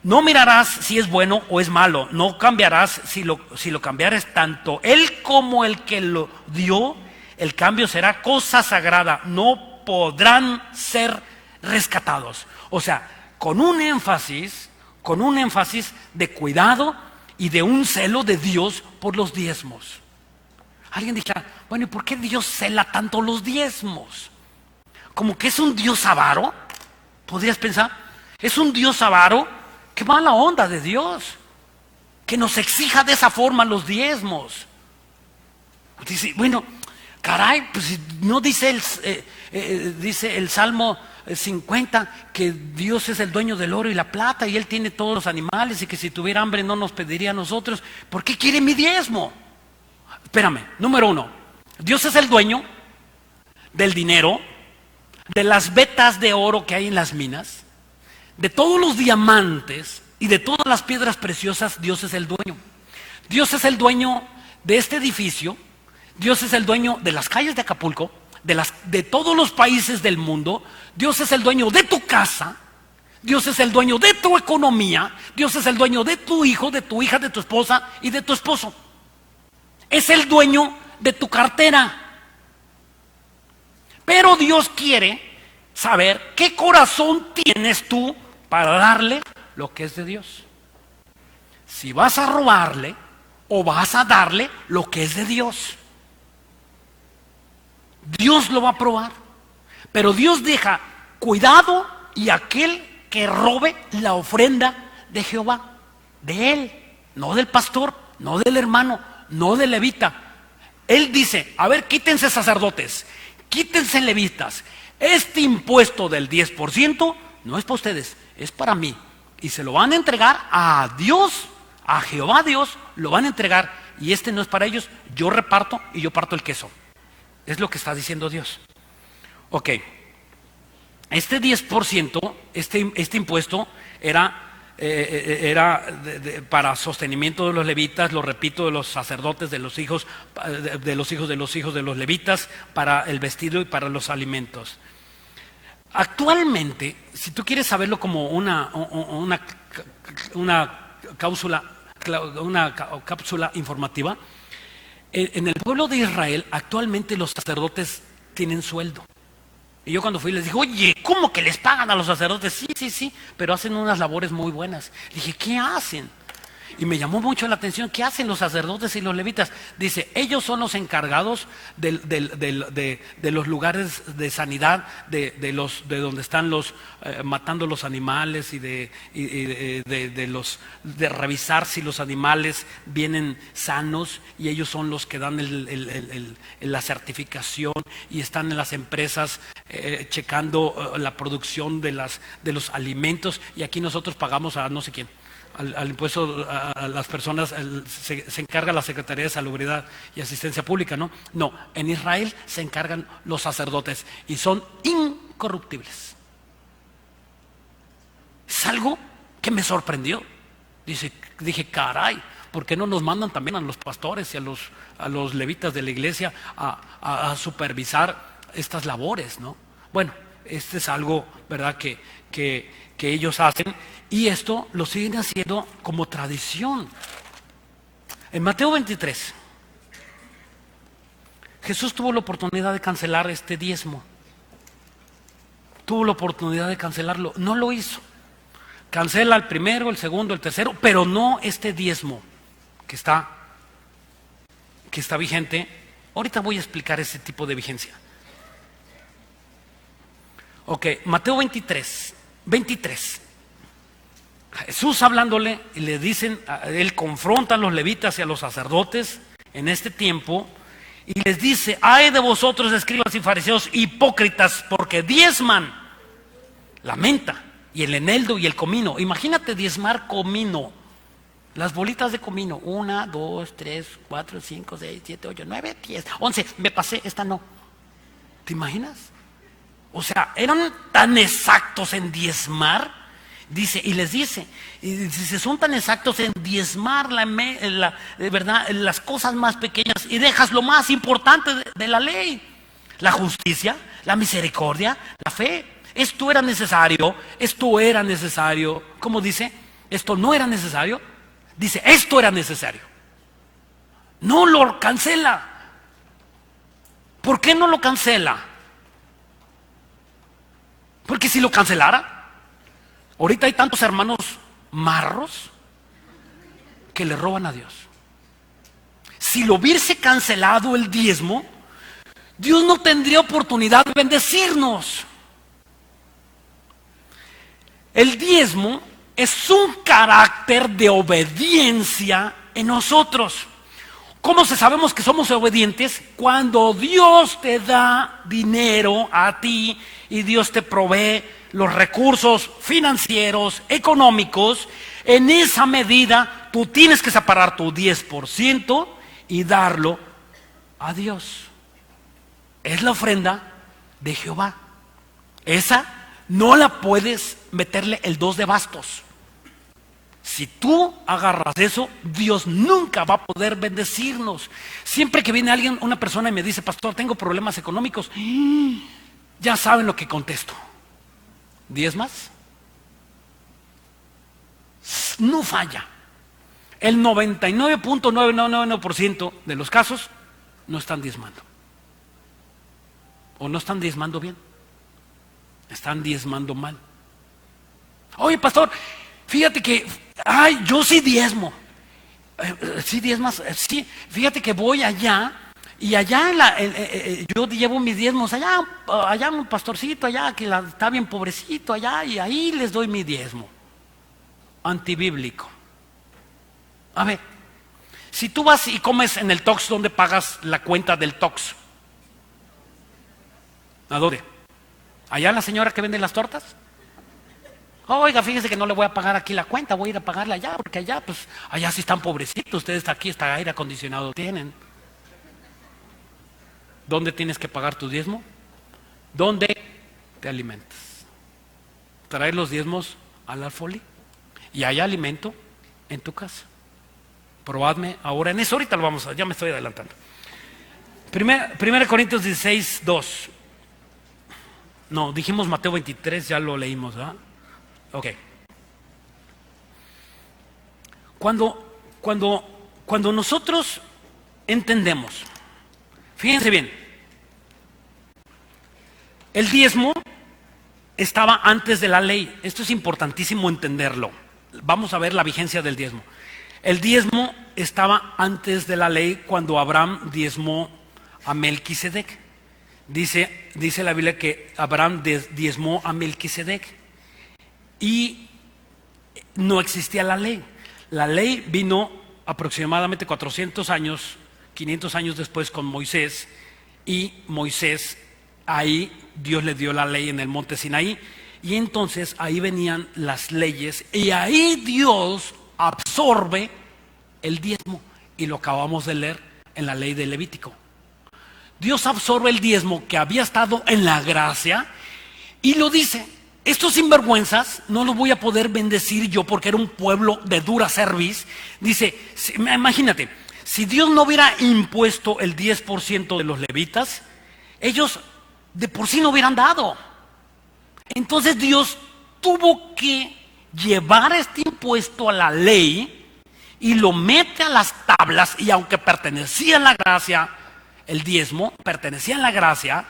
No mirarás si es bueno o es malo, no cambiarás si lo cambiares, tanto él como el que lo dio, el cambio será cosa sagrada, no podrán ser rescatados. O sea, con un énfasis de cuidado y de un celo de Dios por los diezmos. Alguien dirá, bueno, ¿y por qué Dios cela tanto los diezmos? Como que es un Dios avaro, podrías pensar, es un Dios avaro. Qué mala onda de Dios, que nos exija de esa forma los diezmos. Dice, bueno, caray, pues no dice dice el Salmo 50 que Dios es el dueño del oro y la plata y Él tiene todos los animales y que si tuviera hambre no nos pediría a nosotros. ¿Por qué quiere mi diezmo? Espérame, número 1, Dios es el dueño del dinero, de las vetas de oro que hay en las minas, de todos los diamantes y de todas las piedras preciosas. Dios es el dueño. Dios es el dueño de este edificio. Dios es el dueño de las calles de Acapulco, de todos los países del mundo. Dios es el dueño de tu casa. Dios es el dueño de tu economía. Dios es el dueño de tu hijo, de tu hija, de tu esposa y de tu esposo. Es el dueño de tu cartera. Pero Dios quiere saber qué corazón tienes tú para darle lo que es de Dios. Si vas a robarle o vas a darle lo que es de Dios. Dios lo va a probar. Pero Dios deja cuidado y aquel que robe la ofrenda de Jehová, de él, no del pastor, no del hermano, no del levita. Él dice, a ver, quítense sacerdotes, quítense levitas. Este impuesto del 10% no es para ustedes, es para mí. Y se lo van a entregar a Dios, a Jehová Dios, lo van a entregar. Y este no es para ellos, yo reparto y yo parto el queso. Es lo que está diciendo Dios. Ok, este 10%, este impuesto era para sostenimiento de los levitas, lo repito, de los sacerdotes, de los hijos de los levitas, para el vestido y para los alimentos. Actualmente, si tú quieres saberlo como una cápsula informativa, en el pueblo de Israel actualmente los sacerdotes tienen sueldo. Y yo cuando fui les dije, oye, ¿cómo que les pagan a los sacerdotes? Sí, pero hacen unas labores muy buenas. Dije, ¿qué hacen? Y me llamó mucho la atención, ¿qué hacen los sacerdotes y los levitas? Dice, ellos son los encargados de los lugares de sanidad, de donde están matando los animales y de revisar si los animales vienen sanos, y ellos son los que dan la certificación y están en las empresas checando la producción de los alimentos, y aquí nosotros pagamos a no sé quién. Al impuesto a las personas se encarga la Secretaría de Salubridad y Asistencia Pública, ¿no? No, en Israel se encargan los sacerdotes y son incorruptibles. Es algo que me sorprendió. Dije, caray, ¿por qué no nos mandan también a los pastores y a los levitas de la iglesia a supervisar estas labores, ¿no? Bueno, este es algo, ¿verdad?, que ellos hacen, y esto lo siguen haciendo como tradición. En Mateo 23, Jesús tuvo la oportunidad de cancelar este diezmo. Tuvo la oportunidad de cancelarlo, no lo hizo. Cancela el primero, el segundo, el tercero, pero no este diezmo que está vigente. Ahorita voy a explicar ese tipo de vigencia. Ok, Mateo 23. Jesús hablándole, y le dicen, él confronta a los levitas y a los sacerdotes en este tiempo, y les dice: ay de vosotros, escribas y fariseos hipócritas, porque diezman la menta y el eneldo y el comino. Imagínate diezmar comino, las bolitas de comino, 1, 2, 3, 4, 5, 6, 7, 8, 9, 10, 11, me pasé, esta no. ¿Te imaginas? O sea, eran tan exactos en diezmar, dice, y les dice, son tan exactos en diezmar ¿verdad?, las cosas más pequeñas, y dejas lo más importante de la ley: la justicia, la misericordia, la fe. Esto era necesario. ¿Cómo dice? Esto no era necesario. Dice, esto era necesario. No lo cancela. ¿Por qué no lo cancela? Porque si lo cancelara, ahorita hay tantos hermanos marros que le roban a Dios. Si lo hubiese cancelado el diezmo, Dios no tendría oportunidad de bendecirnos. El diezmo es un carácter de obediencia en nosotros. ¿Cómo sabemos que somos obedientes? Cuando Dios te da dinero a ti y Dios te provee los recursos financieros, económicos, en esa medida tú tienes que separar tu 10% y darlo a Dios. Es la ofrenda de Jehová. Esa no la puedes meterle el 2 de bastos. Si tú agarras eso, Dios nunca va a poder bendecirnos. Siempre que viene alguien, una persona, y me dice: pastor, tengo problemas económicos, ya saben lo que contesto: ¿diezmas? No falla. El 99.999% de los casos no están diezmando. O no están diezmando bien. Están diezmando mal. Oye, pastor, fíjate que, yo sí diezmo. Sí diezmas, sí. Fíjate que voy allá, y allá yo llevo mis diezmos allá un pastorcito allá que está bien pobrecito allá, y ahí les doy mi diezmo. Antibíblico. A ver, si tú vas y comes en el Tox, ¿dónde pagas la cuenta del Tox? ¿A dónde? ¿Allá la señora que vende las tortas? Oiga, fíjese que no le voy a pagar aquí la cuenta, voy a ir a pagarla allá, porque allá sí están pobrecitos, ustedes aquí hasta aire acondicionado tienen. ¿Dónde tienes que pagar tu diezmo? ¿Dónde te alimentas? Traer los diezmos al alfolí, y hay alimento en tu casa. Probadme ahora en eso. Ahorita lo vamos a, ya me estoy adelantando. Primera Corintios 16, 2. No, dijimos Mateo 23, ya lo leímos, ¿verdad? Ok. Cuando nosotros entendemos, fíjense bien, el diezmo estaba antes de la ley. Esto es importantísimo entenderlo. Vamos a ver la vigencia del diezmo. El diezmo estaba antes de la ley, cuando Abraham diezmó a Melquisedec. Dice la Biblia que Abraham diezmó a Melquisedec, y no existía la ley. La ley vino aproximadamente 400 años, 500 años después, con Moisés, y Moisés, ahí Dios le dio la ley en el monte Sinaí, y entonces ahí venían las leyes, y ahí Dios absorbe el diezmo, y lo acabamos de leer en la ley de Levítico. Dios absorbe el diezmo que había estado en la gracia, y lo dice: estos sinvergüenzas no los voy a poder bendecir yo porque era un pueblo de dura cerviz. Dice, imagínate, si Dios no hubiera impuesto el 10% de los levitas, ellos de por sí no hubieran dado. Entonces Dios tuvo que llevar este impuesto a la ley y lo mete a las tablas, y aunque pertenecía a la gracia, el diezmo pertenecía a la gracia,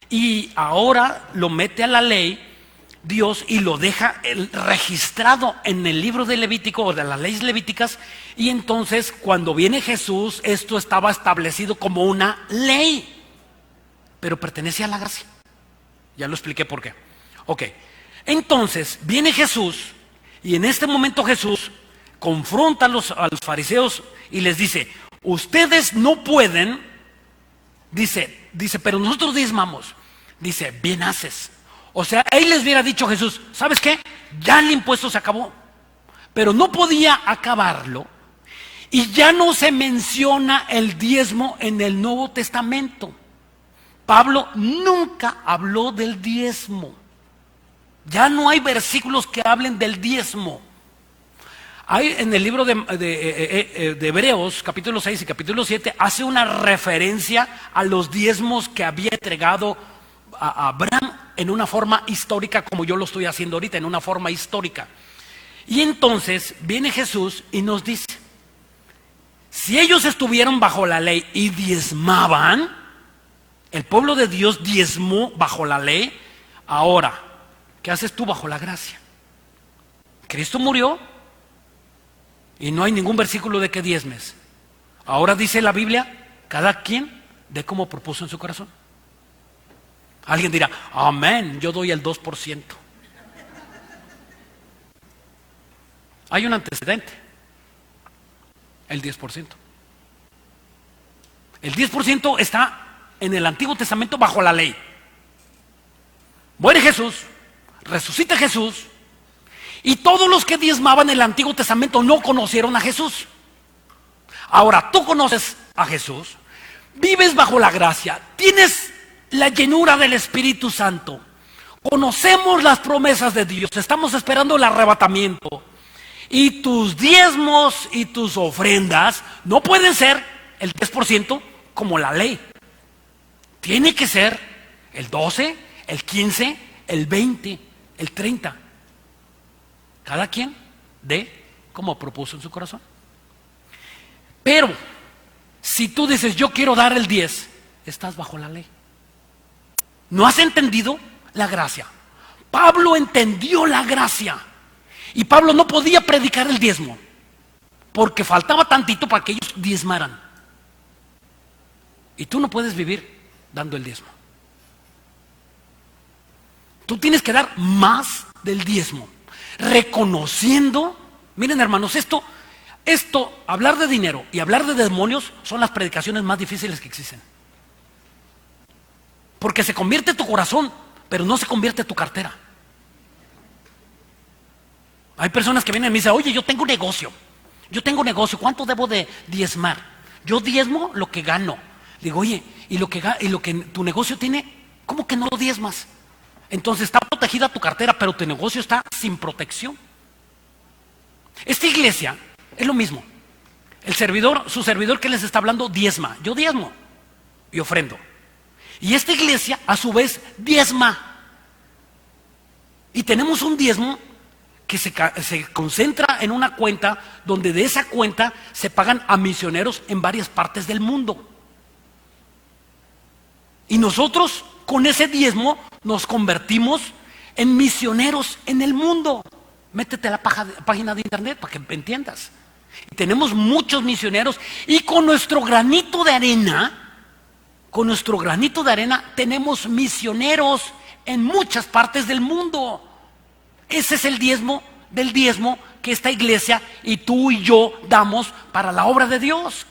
y ahora lo mete a la ley Dios y lo deja registrado en el libro de Levítico o de las leyes levíticas. Y entonces cuando viene Jesús, esto estaba establecido como una ley, pero pertenece a la gracia. Ya lo expliqué por qué. Ok, entonces viene Jesús, y en este momento Jesús confronta a los fariseos y les dice, ustedes no pueden, dice, pero nosotros diezmamos. Dice, bien haces. O sea, ahí les hubiera dicho Jesús, ¿sabes qué? Ya el impuesto se acabó. Pero no podía acabarlo, y ya no se menciona el diezmo en el Nuevo Testamento. Pablo nunca habló del diezmo. Ya no hay versículos que hablen del diezmo. Hay en el libro de Hebreos, capítulo 6 y capítulo 7, hace una referencia a los diezmos que había entregado a Abraham en una forma histórica, como yo lo estoy haciendo ahorita, en una forma histórica. Y entonces viene Jesús y nos dice, si ellos estuvieron bajo la ley y diezmaban, el pueblo de Dios diezmó bajo la ley. Ahora, ¿qué haces tú bajo la gracia? Cristo murió y no hay ningún versículo de que diezmes. Ahora dice la Biblia, cada quien dé como propuso en su corazón. Alguien dirá, amén, yo doy el 2%. Hay un antecedente, el 10%. El 10% está en el Antiguo Testamento bajo la ley. Muere Jesús, resucita Jesús, y todos los que diezmaban en el Antiguo Testamento no conocieron a Jesús. Ahora tú conoces a Jesús, vives bajo la gracia, tienes la llenura del Espíritu Santo, conocemos las promesas de Dios, estamos esperando el arrebatamiento, y tus diezmos y tus ofrendas no pueden ser el 10% como la ley. Tiene que ser el 12, el 15, el 20, el 30. Cada quien dé como propuso en su corazón. Pero si tú dices yo quiero dar el 10, estás bajo la ley. No has entendido la gracia. Pablo entendió la gracia, y Pablo no podía predicar el diezmo porque faltaba tantito para que ellos diezmaran. Y tú no puedes vivir dando el diezmo. Tú tienes que dar más del diezmo, reconociendo. Miren, hermanos, esto, hablar de dinero y hablar de demonios son las predicaciones más difíciles que existen. Porque se convierte tu corazón, pero no se convierte tu cartera. Hay personas que vienen y me dicen, oye, yo tengo negocio, ¿cuánto debo de diezmar? Yo diezmo lo que gano. Digo, oye, y lo que tu negocio tiene, ¿cómo que no lo diezmas? Entonces está protegida tu cartera, pero tu negocio está sin protección. Esta iglesia es lo mismo. Su servidor que les está hablando diezma. Yo diezmo y ofrendo. Y esta iglesia a su vez diezma. Y tenemos un diezmo que se concentra en una cuenta, donde de esa cuenta se pagan a misioneros en varias partes del mundo. Y nosotros con ese diezmo nos convertimos en misioneros en el mundo. Métete a la página de internet para que entiendas. Y tenemos muchos misioneros, y con nuestro granito de arena, tenemos misioneros en muchas partes del mundo. Ese es el diezmo del diezmo que esta iglesia y tú y yo damos para la obra de Dios.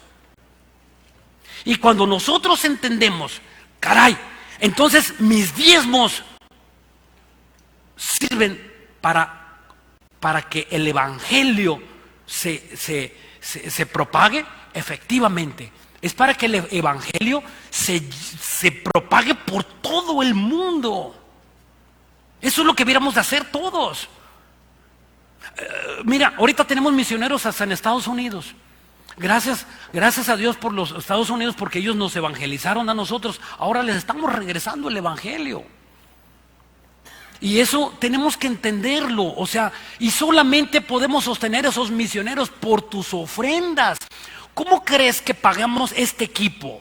Y cuando nosotros entendemos, caray, entonces mis diezmos sirven para que el evangelio se propague, efectivamente. Es para que el evangelio se propague por todo el mundo. Eso es lo que debiéramos de hacer todos. Mira, ahorita tenemos misioneros hasta en Estados Unidos. Gracias a Dios por los Estados Unidos, porque ellos nos evangelizaron a nosotros. Ahora les estamos regresando el evangelio. Y eso tenemos que entenderlo. O sea, y solamente podemos sostener a esos misioneros por tus ofrendas. ¿Cómo crees que pagamos este equipo?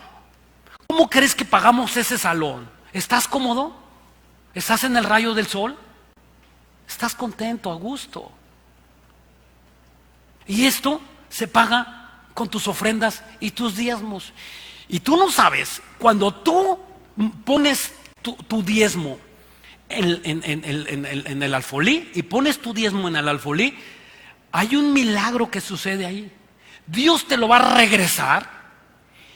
¿Cómo crees que pagamos ese salón? ¿Estás cómodo? ¿Estás en el rayo del sol? ¿Estás contento, a gusto? Y esto se paga con tus ofrendas y tus diezmos. Y tú no sabes, cuando tú pones tu diezmo en el alfolí y pones tu diezmo en el alfolí, hay un milagro que sucede ahí. Dios te lo va a regresar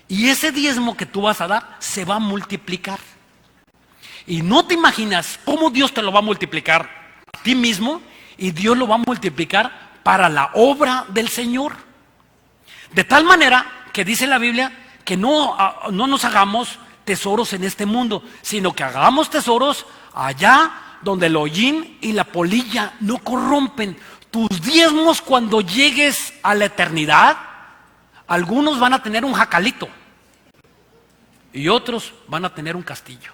y ese diezmo que tú vas a dar se va a multiplicar. Y no te imaginas cómo Dios te lo va a multiplicar a ti mismo, y Dios lo va a multiplicar para la obra del Señor. De tal manera que dice la Biblia que no nos hagamos tesoros en este mundo, sino que hagamos tesoros allá donde el hollín y la polilla no corrompen. Tus diezmos, cuando llegues a la eternidad, algunos van a tener un jacalito y otros van a tener un castillo.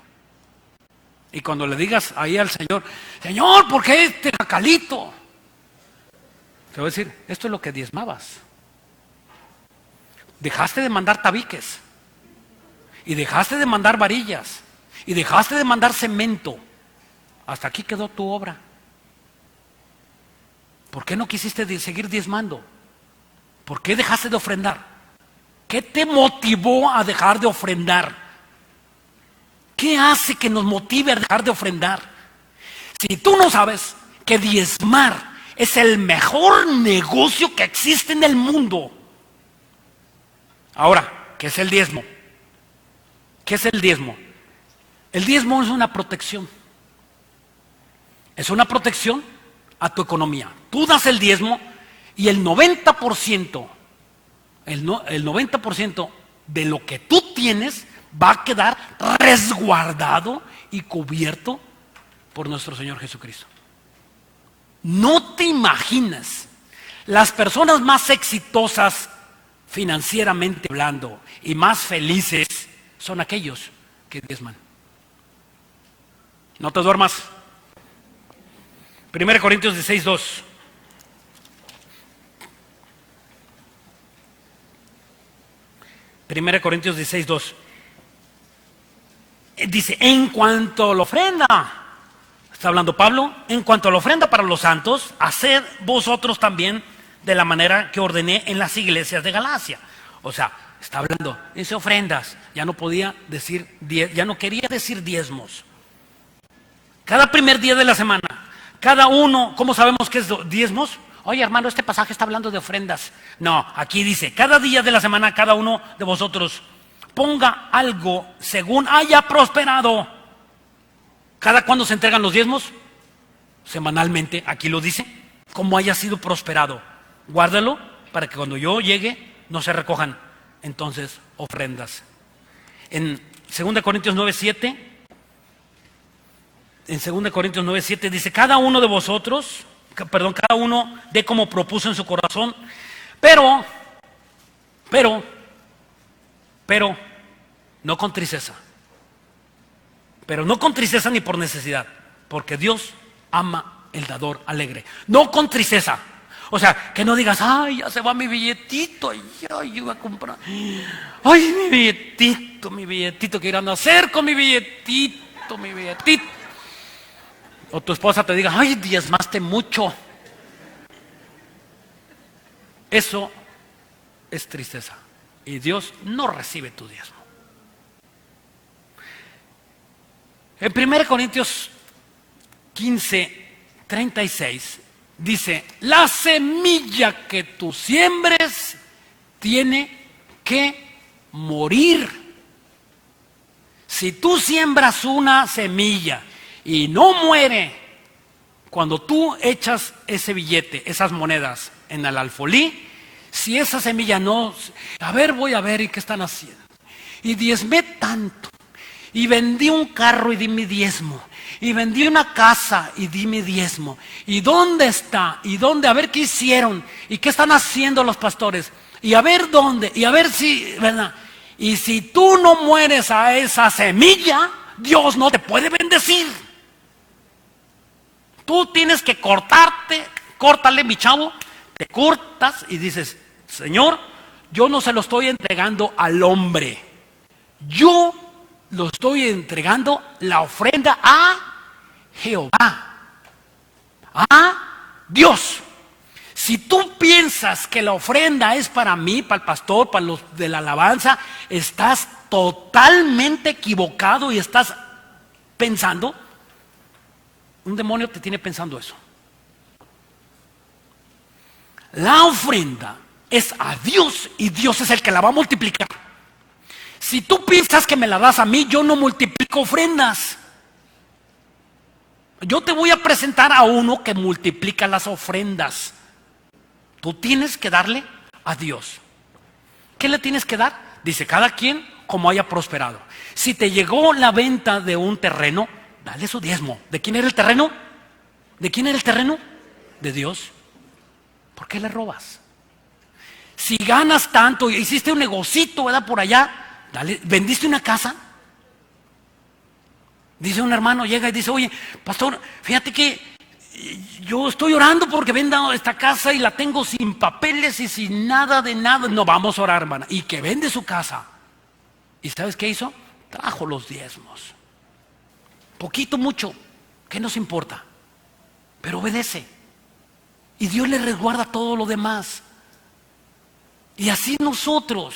Y cuando le digas ahí al Señor: Señor, ¿por qué este jacalito? Te voy a decir: esto es lo que diezmabas. Dejaste de mandar tabiques, y dejaste de mandar varillas, y dejaste de mandar cemento. Hasta aquí quedó tu obra. ¿Por qué no quisiste seguir diezmando? ¿Por qué dejaste de ofrendar? ¿Qué te motivó a dejar de ofrendar? ¿Qué hace que nos motive a dejar de ofrendar? Si tú no sabes que diezmar es el mejor negocio que existe en el mundo. Ahora, ¿qué es el diezmo? ¿Qué es el diezmo? El diezmo es una protección. Es una protección a tu economía. Tú das el diezmo y el 90%, el 90% de lo que tú tienes va a quedar resguardado y cubierto por nuestro Señor Jesucristo. No te imaginas, las personas más exitosas financieramente hablando y más felices son aquellos que diezman. No te duermas. 1 Corintios 16:2. 1 Corintios 16:2. Dice: en cuanto a la ofrenda, está hablando Pablo, en cuanto a la ofrenda para los santos, haced vosotros también de la manera que ordené en las iglesias de Galacia. O sea, está hablando, dice ofrendas, ya no podía decir, ya no quería decir diezmos. Cada primer día de la semana, cada uno, ¿cómo sabemos qué es diezmos? Oye, hermano, este pasaje está hablando de ofrendas. No, aquí dice, cada día de la semana, cada uno de vosotros ponga algo según haya prosperado. ¿Cada cuándo se entregan los diezmos? Semanalmente, aquí lo dice, como haya sido prosperado. Guárdalo para que cuando yo llegue no se recojan entonces ofrendas. En 2 Corintios 9:7, dice: cada uno de vosotros, cada uno dé como propuso en su corazón, pero no con tristeza. Pero no con tristeza ni por necesidad, porque Dios ama el dador alegre. No con tristeza. O sea, que no digas: ay, ya se va mi billetito, ay, yo iba a comprar, ay, mi billetito, que irán a hacer con mi billetito. O tu esposa te diga: ay, diezmaste mucho. Eso es tristeza, y Dios no recibe tu diezmo. En 1 Corintios 15:36 dice: la semilla que tú siembres tiene que morir. Si tú siembras una semilla y no muere, cuando tú echas ese billete, esas monedas en el alfolí, si esa semilla no, voy a ver y qué están haciendo. Y diezmé tanto, Y vendí un carro y di mi diezmo. Y vendí una casa y di mi diezmo. ¿Y dónde está? ¿Y dónde? A ver qué hicieron. ¿Y qué están haciendo los pastores? Y a ver dónde. Y a ver si, ¿verdad? Y si tú no mueres a esa semilla, Dios no te puede bendecir. Tú tienes que córtale, mi chavo. Te cortas y dices, Señor, yo no se lo estoy entregando al hombre. Yo lo estoy entregando la ofrenda a Jehová, a Dios. Si tú piensas que la ofrenda es para mí, para el pastor, para los de la alabanza, estás totalmente equivocado y estás pensando, un demonio te tiene pensando eso. La ofrenda es a Dios y Dios es el que la va a multiplicar. Si tú piensas que me la das a mí, yo no multiplico ofrendas. Yo te voy a presentar a uno que multiplica las ofrendas. Tú tienes que darle a Dios. ¿Qué le tienes que dar? Dice, cada quien como haya prosperado. Si te llegó la venta de un terreno, dale su diezmo. ¿De quién era el terreno? ¿De quién era el terreno? De Dios. ¿Por qué le robas? Si ganas tanto, hiciste un negocito, ¿verdad? Por allá, dale, ¿vendiste una casa? Dice un hermano, llega y dice, oye, pastor, fíjate que yo estoy orando porque venda esta casa y la tengo sin papeles y sin nada de nada. No, vamos a orar, hermana. Y que vende su casa. ¿Y sabes qué hizo? Trajo los diezmos. Poquito, mucho, ¿qué nos importa? Pero obedece. Y Dios le resguarda todo lo demás. Y así nosotros.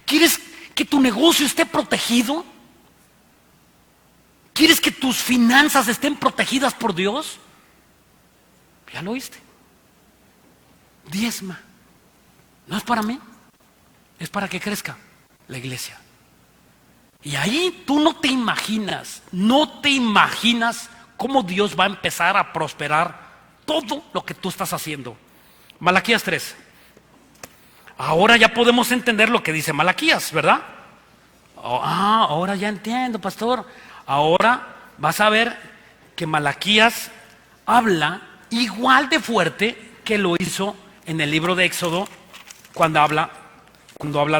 ¿Quieres que tu negocio esté protegido? ¿Quieres que tus finanzas estén protegidas por Dios? Ya lo oíste. Diezma. No es para mí, es para que crezca la iglesia. Y ahí tú no te imaginas cómo Dios va a empezar a prosperar todo lo que tú estás haciendo. Malaquías 3. Ahora ya podemos entender lo que dice Malaquías, ¿verdad? Ahora ya entiendo, pastor. Ahora vas a ver que Malaquías habla igual de fuerte que lo hizo en el libro de Éxodo cuando habla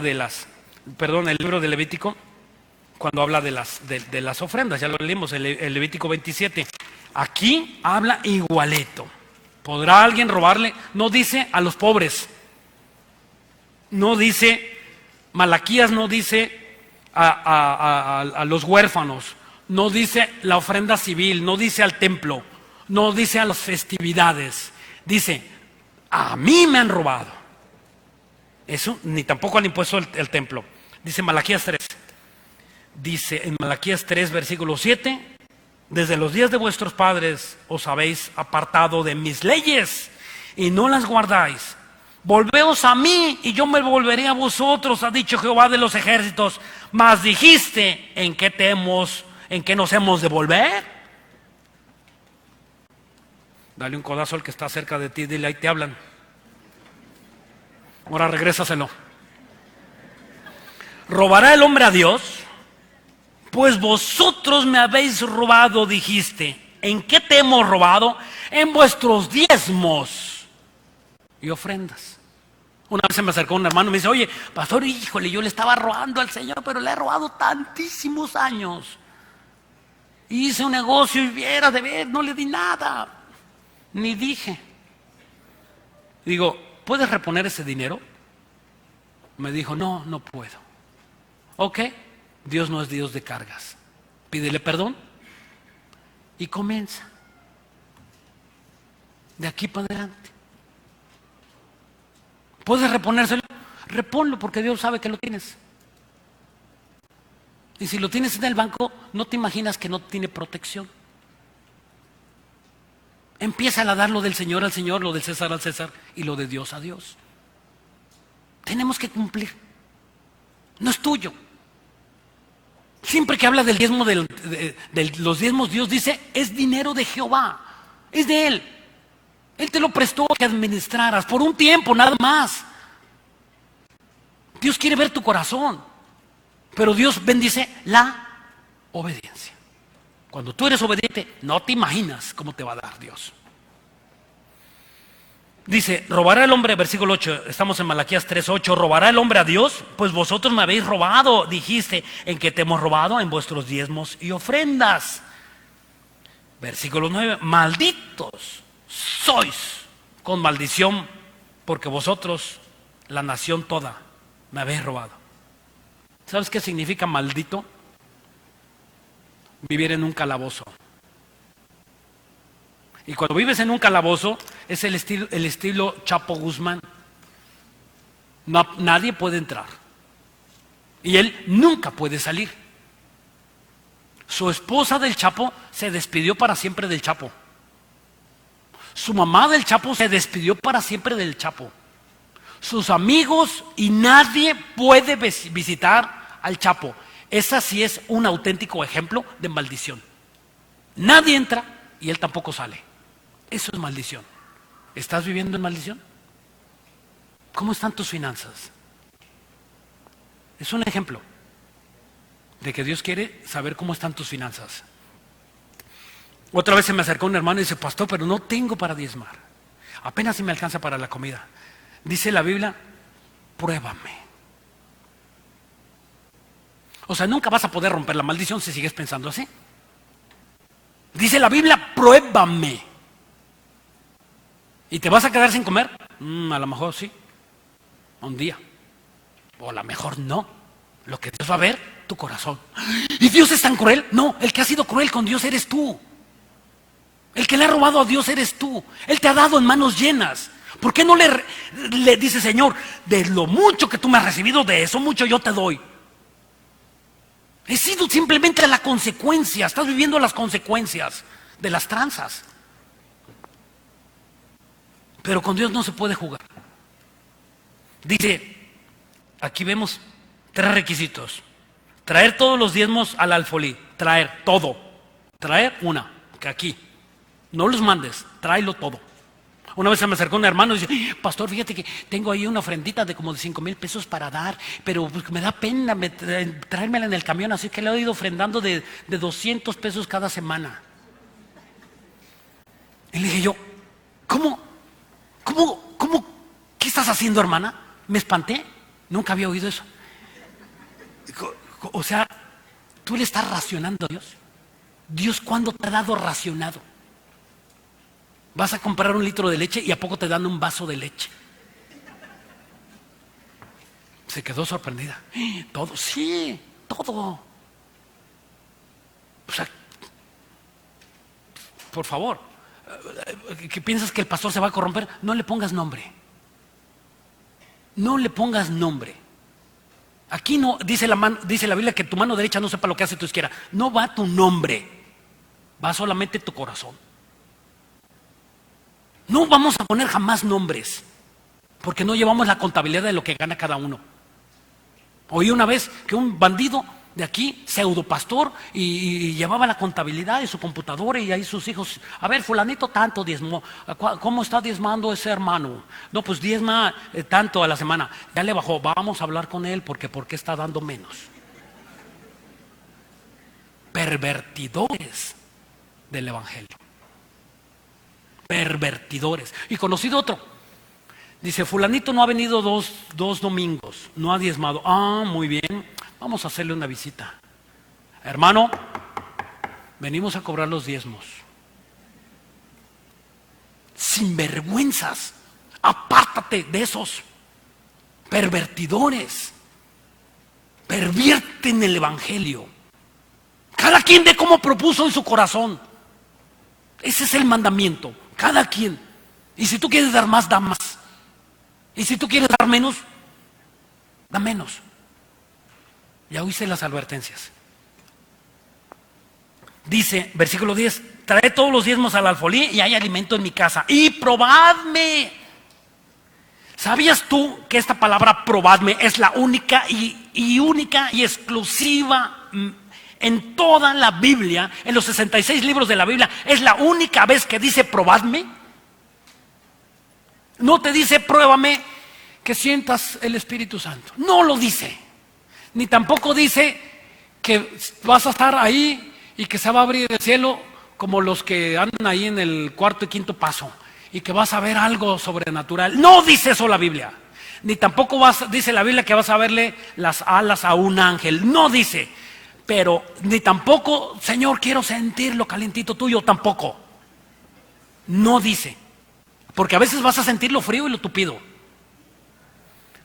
de el libro de Levítico, cuando habla de las ofrendas. Ya lo leímos, el Levítico 27. Aquí habla igualito. ¿Podrá alguien robarle? No dice a los pobres. No dice, Malaquías no dice a los huérfanos. No dice la ofrenda civil, no dice al templo, no dice a las festividades. Dice, a mí me han robado. Eso, ni tampoco han impuesto el templo. Dice Malaquías 3. Dice en Malaquías 3, versículo 7, desde los días de vuestros padres os habéis apartado de mis leyes y no las guardáis. Volveos a mí y yo me volveré a vosotros, ha dicho Jehová de los ejércitos. Mas dijiste, ¿en qué nos hemos de volver? Dale un codazo al que está cerca de ti, dile, ahí te hablan. Ahora regrésaselo. ¿Robará el hombre a Dios? Pues vosotros me habéis robado, dijiste. ¿En qué te hemos robado? En vuestros diezmos y ofrendas. Una vez se me acercó un hermano y me dice, oye, pastor, híjole, yo le estaba robando al Señor, pero le he robado tantísimos años. Hice un negocio y viera de ver, no le di nada, ni dije. Digo, ¿puedes reponer ese dinero? Me dijo, no puedo. Ok, Dios no es Dios de cargas. Pídele perdón y comienza. De aquí para adelante. ¿Puedes reponérselo? Reponlo porque Dios sabe que lo tienes. Y si lo tienes en el banco, no te imaginas que no tiene protección. Empieza a dar lo del Señor al Señor, lo del César al César y lo de Dios a Dios. Tenemos que cumplir. No es tuyo. Siempre que habla del diezmo, de los diezmos, Dios dice, es dinero de Jehová, es de Él. Él te lo prestó que administraras por un tiempo, nada más. Dios quiere ver tu corazón, pero Dios bendice la Obediencia. Cuando tú eres obediente, no te imaginas cómo te va a dar Dios. Dice, robará el hombre, versículo 8, estamos en Malaquías 3:8, ¿robará el hombre a Dios? Pues vosotros me habéis robado, dijiste, ¿en qué te hemos robado? En vuestros diezmos y ofrendas. Versículo 9, malditos sois con maldición, porque vosotros, la nación toda, me habéis robado. ¿Sabes qué significa maldito? Vivir en un calabozo. Y cuando vives en un calabozo, es el estilo Chapo Guzmán. Nadie puede entrar. Y él nunca puede salir. Su esposa del Chapo se despidió para siempre del Chapo. Su mamá del Chapo se despidió para siempre del Chapo. Sus amigos y nadie puede visitar al Chapo. Esa sí es un auténtico ejemplo de maldición. Nadie entra y él tampoco sale. Eso es maldición. ¿Estás viviendo en maldición? ¿Cómo están tus finanzas? Es un ejemplo de que Dios quiere saber cómo están tus finanzas. Otra vez se me acercó un hermano y dice, pastor, pero no tengo para diezmar. Apenas si me alcanza para la comida. Dice la Biblia, pruébame. O sea, nunca vas a poder romper la maldición si sigues pensando así. Dice la Biblia, pruébame. ¿Y te vas a quedar sin comer? A lo mejor sí, un día. O a lo mejor no. Lo que Dios va a ver, tu corazón. ¿Y Dios es tan cruel? No, el que ha sido cruel con Dios eres tú. El que le ha robado a Dios eres tú. Él te ha dado en manos llenas. ¿Por qué no le dice, Señor, de lo mucho que tú me has recibido, de eso mucho yo te doy? He sido simplemente la consecuencia. Estás viviendo las consecuencias de las tranzas. Pero con Dios no se puede jugar. Dice, aquí vemos 3 requisitos. Traer todos los diezmos al alfolí. Traer todo. Traer una, que aquí. No los mandes, tráelo todo. Una vez se me acercó un hermano y dice, pastor, fíjate que tengo ahí una ofrendita de como de 5,000 pesos para dar, pero pues me da pena traérmela en el camión, así que le he ido ofrendando de 200 pesos cada semana. Y le dije yo, ¿Cómo? ¿Qué estás haciendo, hermana? Me espanté, nunca había oído eso. O sea, tú le estás racionando a Dios. Dios, ¿cuándo te ha dado racionado? Vas a comprar 1 litro de leche y a poco te dan un vaso de leche. Se quedó sorprendida. Todo, sí, todo. O sea, por favor, ¿qué piensas que el pastor se va a corromper? No le pongas nombre. No le pongas nombre. Aquí no, dice la Biblia que tu mano derecha no sepa lo que hace tu izquierda. No va tu nombre, va solamente tu corazón. No vamos a poner jamás nombres, porque no llevamos la contabilidad de lo que gana cada uno. Oí una vez que un bandido de aquí, pseudopastor, y llevaba la contabilidad de su computadora y ahí sus hijos, a ver, fulanito tanto diezmó, ¿cómo está diezmando ese hermano? No, pues diezma tanto a la semana, ya le bajó, vamos a hablar con él porque ¿por qué está dando menos? Pervertidores del evangelio. Pervertidores. Y conocido otro, dice, fulanito no ha venido dos domingos, no ha diezmado. Ah, muy bien, vamos a hacerle una visita. Hermano, venimos a cobrar los diezmos. Sinvergüenzas, apártate de esos pervertidores. Pervierten el evangelio. Cada quien de cómo propuso en su corazón. Ese es el mandamiento. Cada quien. Y si tú quieres dar más, da más. Y si tú quieres dar menos, da menos. Ya oíste las advertencias. Dice, versículo 10, traed todos los diezmos al alfolí y hay alimento en mi casa. Y probadme. ¿Sabías tú que esta palabra probadme es la única y única y exclusiva en toda la Biblia, en los 66 libros de la Biblia, es la única vez que dice probadme? No te dice pruébame que sientas el Espíritu Santo. No lo dice. Ni tampoco dice que vas a estar ahí y que se va a abrir el cielo como los que andan ahí en el cuarto y quinto paso y que vas a ver algo sobrenatural. No dice eso la Biblia. Ni tampoco dice la Biblia que vas a verle las alas a un ángel. No dice. Pero ni tampoco, Señor, quiero sentir lo calientito tuyo. Tampoco. No dice. Porque a veces vas a sentir lo frío y lo tupido.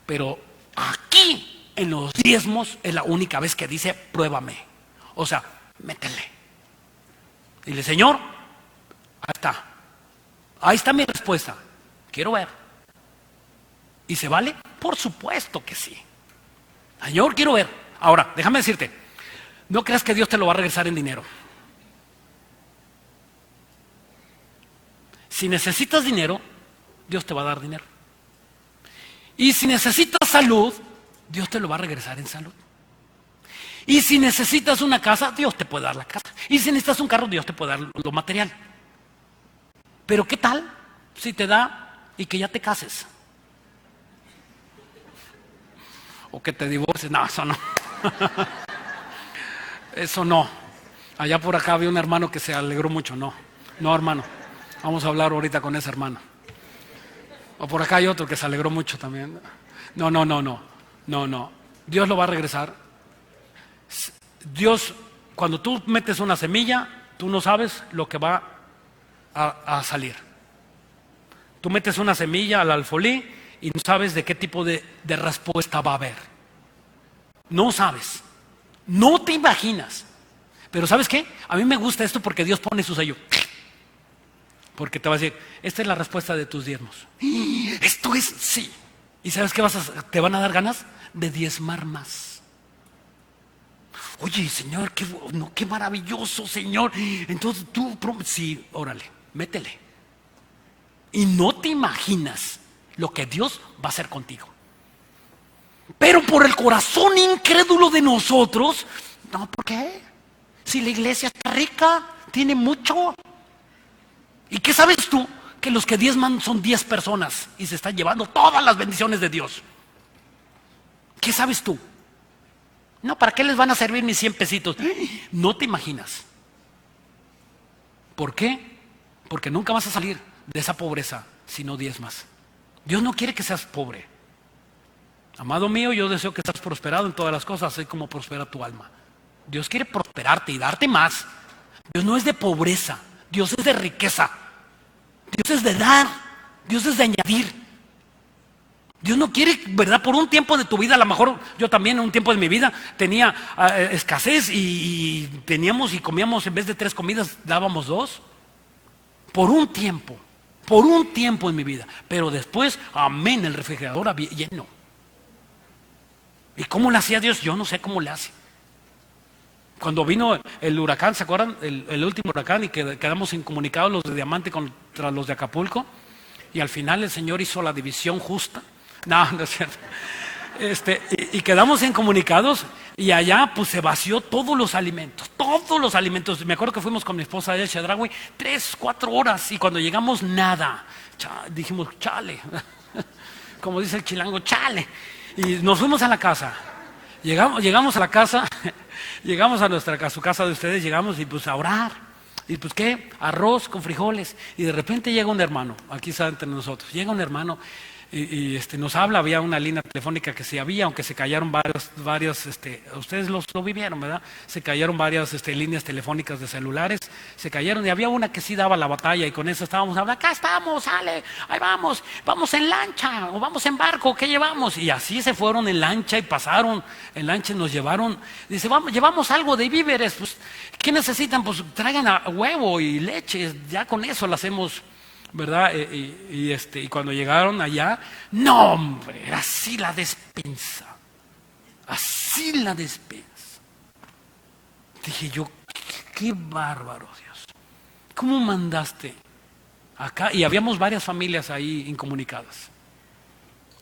Pero aquí, en los diezmos, es la única vez que dice, pruébame. O sea, métele. Dile, Señor, ahí está. Ahí está mi respuesta. Quiero ver. ¿Y se vale? Por supuesto que sí. Señor, quiero ver. Ahora, déjame decirte, no creas que Dios te lo va a regresar en dinero. Si necesitas dinero, Dios te va a dar dinero. Y si necesitas salud, Dios te lo va a regresar en salud. Y si necesitas una casa, Dios te puede dar la casa. Y si necesitas un carro, Dios te puede dar lo material. Pero ¿qué tal si te da y que ya te cases? O que te divorcies. No, eso no. Eso no. Allá por acá había un hermano que se alegró mucho. No, no, hermano. Vamos a hablar ahorita con ese hermano. O por acá hay otro que se alegró mucho también. No, no, no, no. No, no. Dios lo va a regresar. Dios, cuando tú metes una semilla, tú no sabes lo que va a salir. Tú metes una semilla al alfolí y no sabes de qué tipo de respuesta va a haber. No sabes. No te imaginas. Pero ¿sabes qué? A mí me gusta esto porque Dios pone su sello. Porque te va a decir, esta es la respuesta de tus diezmos. Esto es, sí. ¿Y sabes qué te van a dar ganas? De diezmar más. Oye, Señor, qué maravilloso, Señor. Entonces tú, sí, órale, métele. Y no te imaginas lo que Dios va a hacer contigo. Pero por el corazón incrédulo de nosotros, no, ¿por qué? Si la iglesia está rica, tiene mucho. ¿Y qué sabes tú? Que los que diezman son 10 personas y se están llevando todas las bendiciones de Dios. ¿Qué sabes tú? No, ¿para qué les van a servir mis 100 pesitos? No te imaginas. ¿Por qué? Porque nunca vas a salir de esa pobreza si no diezmas. Dios no quiere que seas pobre. Amado mío, yo deseo que seas prosperado en todas las cosas, así como prospera tu alma. Dios quiere prosperarte y darte más. Dios no es de pobreza, Dios es de riqueza. Dios es de dar, Dios es de añadir. Dios no quiere, ¿verdad? Por un tiempo de tu vida, a lo mejor yo también en un tiempo de mi vida tenía escasez y teníamos y comíamos en vez de 3 comidas, dábamos 2. Por un tiempo en mi vida. Pero después, amén, el refrigerador había lleno. ¿Y cómo le hacía Dios? Yo no sé cómo le hace. Cuando vino el huracán, ¿se acuerdan? El último huracán y quedamos incomunicados los de Diamante contra los de Acapulco. Y al final el Señor hizo la división justa. No, no es cierto. Y quedamos incomunicados y allá pues se vació todos los alimentos. Me acuerdo que fuimos con mi esposa allá a Chedraui 3-4 horas y cuando llegamos nada. Dijimos, chale. Como dice el chilango, chale. Y nos fuimos a la casa. Llegamos a la casa, llegamos a su casa de ustedes, llegamos y pues a orar. Y pues qué, arroz con frijoles. Y de repente llega un hermano, aquí está entre nosotros, llega un hermano y nos habla, había una línea telefónica que sí había, aunque se cayeron varias ustedes lo vivieron, ¿verdad? Se cayeron varias líneas telefónicas de celulares, se cayeron y había una que sí daba la batalla y con eso estábamos hablando, acá estamos, sale, ahí vamos en lancha o vamos en barco, ¿qué llevamos? Y así se fueron en lancha y pasaron, en lancha nos llevaron, dice, llevamos algo de víveres, pues, ¿qué necesitan? Pues traigan huevo y leche, ya con eso lo hacemos, ¿verdad? Y cuando llegaron allá, no hombre, era así la despensa. Dije yo, qué bárbaro Dios. ¿Cómo mandaste acá? Y habíamos varias familias ahí incomunicadas.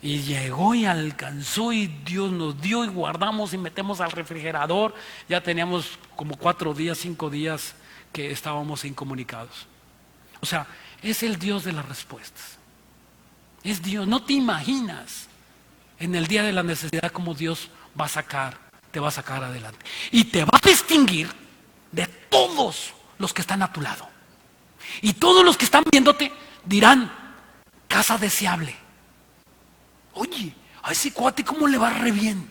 Y llegó y alcanzó y Dios nos dio y guardamos y metemos al refrigerador. Ya teníamos como 4 días, 5 días que estábamos incomunicados. O sea, es el Dios de las respuestas. Es Dios. No te imaginas en el día de la necesidad cómo Dios va a sacar te va a sacar adelante. Y te va a distinguir de todos los que están a tu lado. Y todos los que están viéndote dirán: casa deseable. Oye, a ese cuate cómo le va re bien.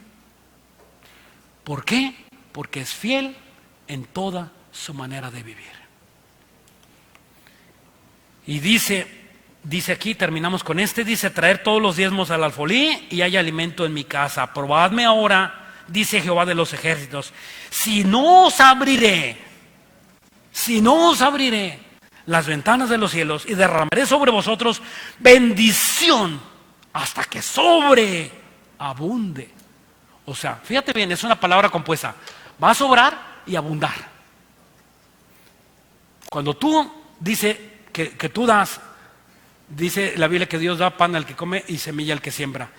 ¿Por qué? Porque es fiel en toda su manera de vivir. Y dice aquí, terminamos con dice: traer todos los diezmos al alfolí y hay alimento en mi casa. Probadme ahora, dice Jehová de los ejércitos, si no os abriré las ventanas de los cielos y derramaré sobre vosotros bendición hasta que sobreabunde. O sea, fíjate bien, es una palabra compuesta. Va a sobrar y abundar. Cuando tú dice que tú das, dice la Biblia que Dios da pan al que come y semilla al que siembra.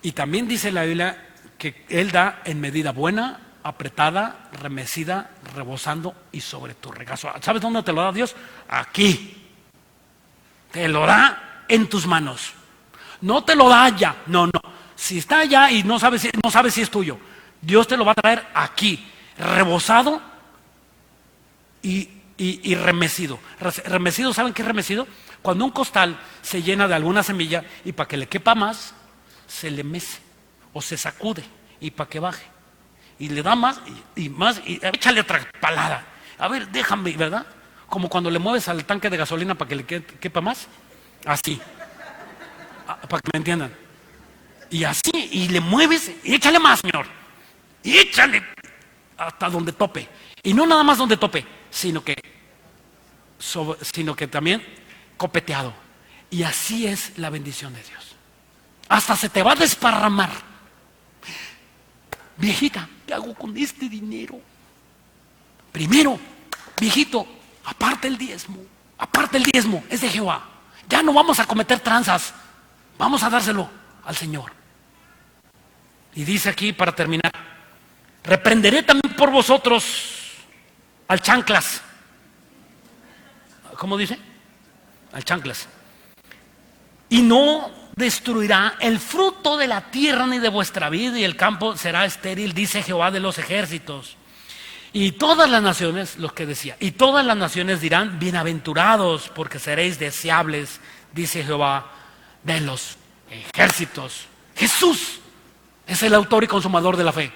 Y también dice la Biblia que Él da en medida buena, apretada, remecida, rebosando y sobre tu regazo. ¿Sabes dónde te lo da Dios? Aquí. Te lo da en tus manos. No te lo da allá. No. Si está allá y no sabes si es tuyo, Dios te lo va a traer aquí, rebosado y remecido. Remecido, ¿saben qué es remecido? Cuando un costal se llena de alguna semilla y para que le quepa más, se le mece o se sacude y para que baje. Y le da más y más y échale otra palada. A ver, déjame, ¿verdad? Como cuando le mueves al tanque de gasolina para que le quepa más. Así. Para que me entiendan. Y así, y le mueves y échale más, Señor. Y échale hasta donde tope. Y no nada más donde tope, sino que también copeteado. Y así es la bendición de Dios. Hasta se te va a desparramar. Viejita, ¿qué hago con este dinero? Primero, viejito, aparte el diezmo, es de Jehová. Ya no vamos a cometer tranzas, vamos a dárselo al Señor. Y dice aquí para terminar: reprenderé también por vosotros al chanclas. ¿Cómo dice? Al chanclas. Y no destruirá el fruto de la tierra ni de vuestra vida, y el campo será estéril, dice Jehová de los ejércitos. Y todas las naciones, los que decía, y todas las naciones dirán: bienaventurados, porque seréis deseables, dice Jehová de los ejércitos. Jesús es el autor y consumador de la fe.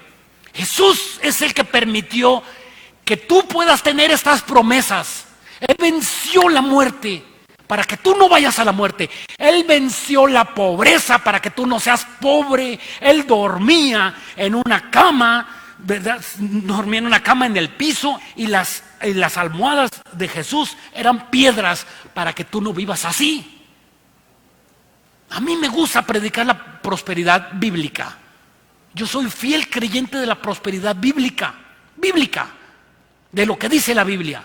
Jesús es el que permitió que tú puedas tener estas promesas. Él venció la muerte para que tú no vayas a la muerte. Él venció la pobreza para que tú no seas pobre. Él dormía en una cama, ¿verdad? Dormía en una cama en el piso, y las almohadas de Jesús eran piedras para que tú no vivas así. A mí me gusta predicar la prosperidad bíblica. Yo soy fiel creyente de la prosperidad bíblica, de lo que dice la Biblia.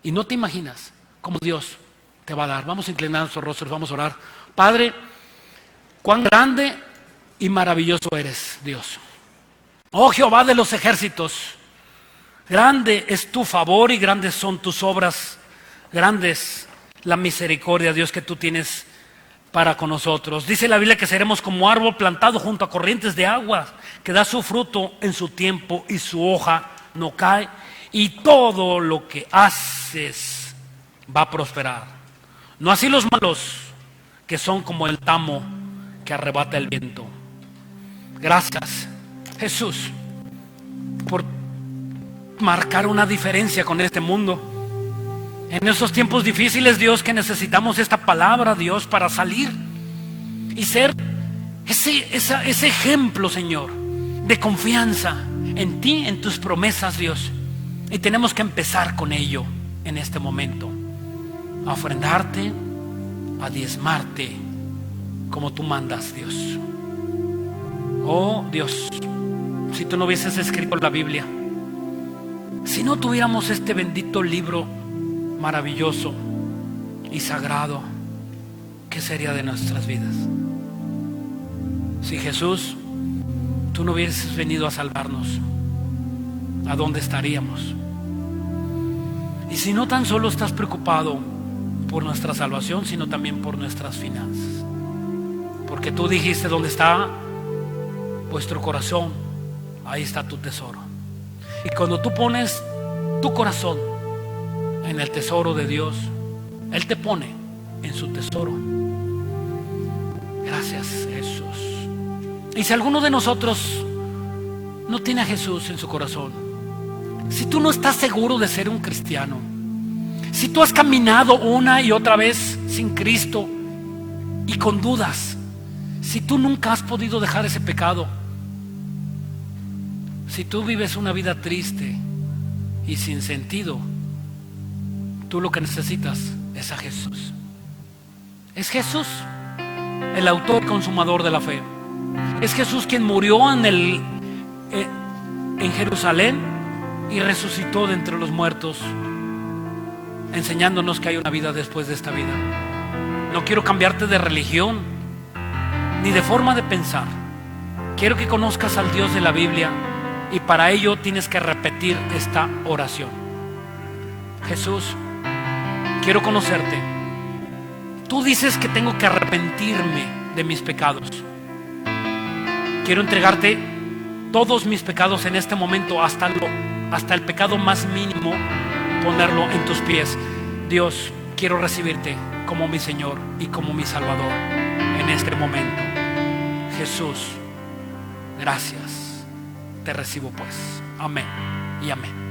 Y no te imaginas cómo Dios te va a dar. Vamos a inclinar nuestros rostros, vamos a orar. Padre, cuán grande y maravilloso eres, Dios. Oh Jehová de los ejércitos, grande es tu favor y grandes son tus obras, grandes la misericordia, Dios, que tú tienes para con nosotros. Dice la Biblia que seremos como árbol plantado junto a corrientes de agua, que da su fruto en su tiempo y su hoja no cae, y todo lo que haces va a prosperar. No así los malos, que son como el tamo que arrebata el viento. Gracias, Jesús, por marcar una diferencia con este mundo. En esos tiempos difíciles, Dios, que necesitamos esta palabra, Dios, para salir y ser ese ejemplo, Señor, de confianza en ti, en tus promesas, Dios. Y tenemos que empezar con ello en este momento, a ofrendarte, a diezmarte como tú mandas, Dios. Oh Dios, si tú no hubieses escrito la Biblia, si no tuviéramos este bendito libro maravilloso y sagrado, ¿qué sería de nuestras vidas? Si Jesús, tú no hubieses venido a salvarnos, ¿a dónde estaríamos? Y si no tan solo estás preocupado por nuestra salvación, sino también por nuestras finanzas, porque tú dijiste: donde está vuestro corazón, ahí está tu tesoro. Y cuando tú pones tu corazón en el tesoro de Dios, Él te pone en su tesoro. Gracias, Jesús. Y si alguno de nosotros no tiene a Jesús en su corazón, si tú no estás seguro de ser un cristiano, si tú has caminado una y otra vez sin Cristo y con dudas, si tú nunca has podido dejar ese pecado, si tú vives una vida triste y sin sentido, tú lo que necesitas es a Jesús. Es Jesús el autor y consumador de la fe. Es Jesús quien murió en Jerusalén y resucitó de entre los muertos, enseñándonos que hay una vida después de esta vida. No quiero cambiarte de religión ni de forma de pensar. Quiero que conozcas al Dios de la Biblia, y para ello tienes que repetir esta oración. Jesús, quiero conocerte. Tú dices que tengo que arrepentirme de mis pecados. Quiero entregarte todos mis pecados en este momento, hasta el pecado más mínimo, ponerlo en tus pies. Dios, quiero recibirte como mi Señor y como mi Salvador en este momento. Jesús, gracias. Te recibo pues. Amén y amén.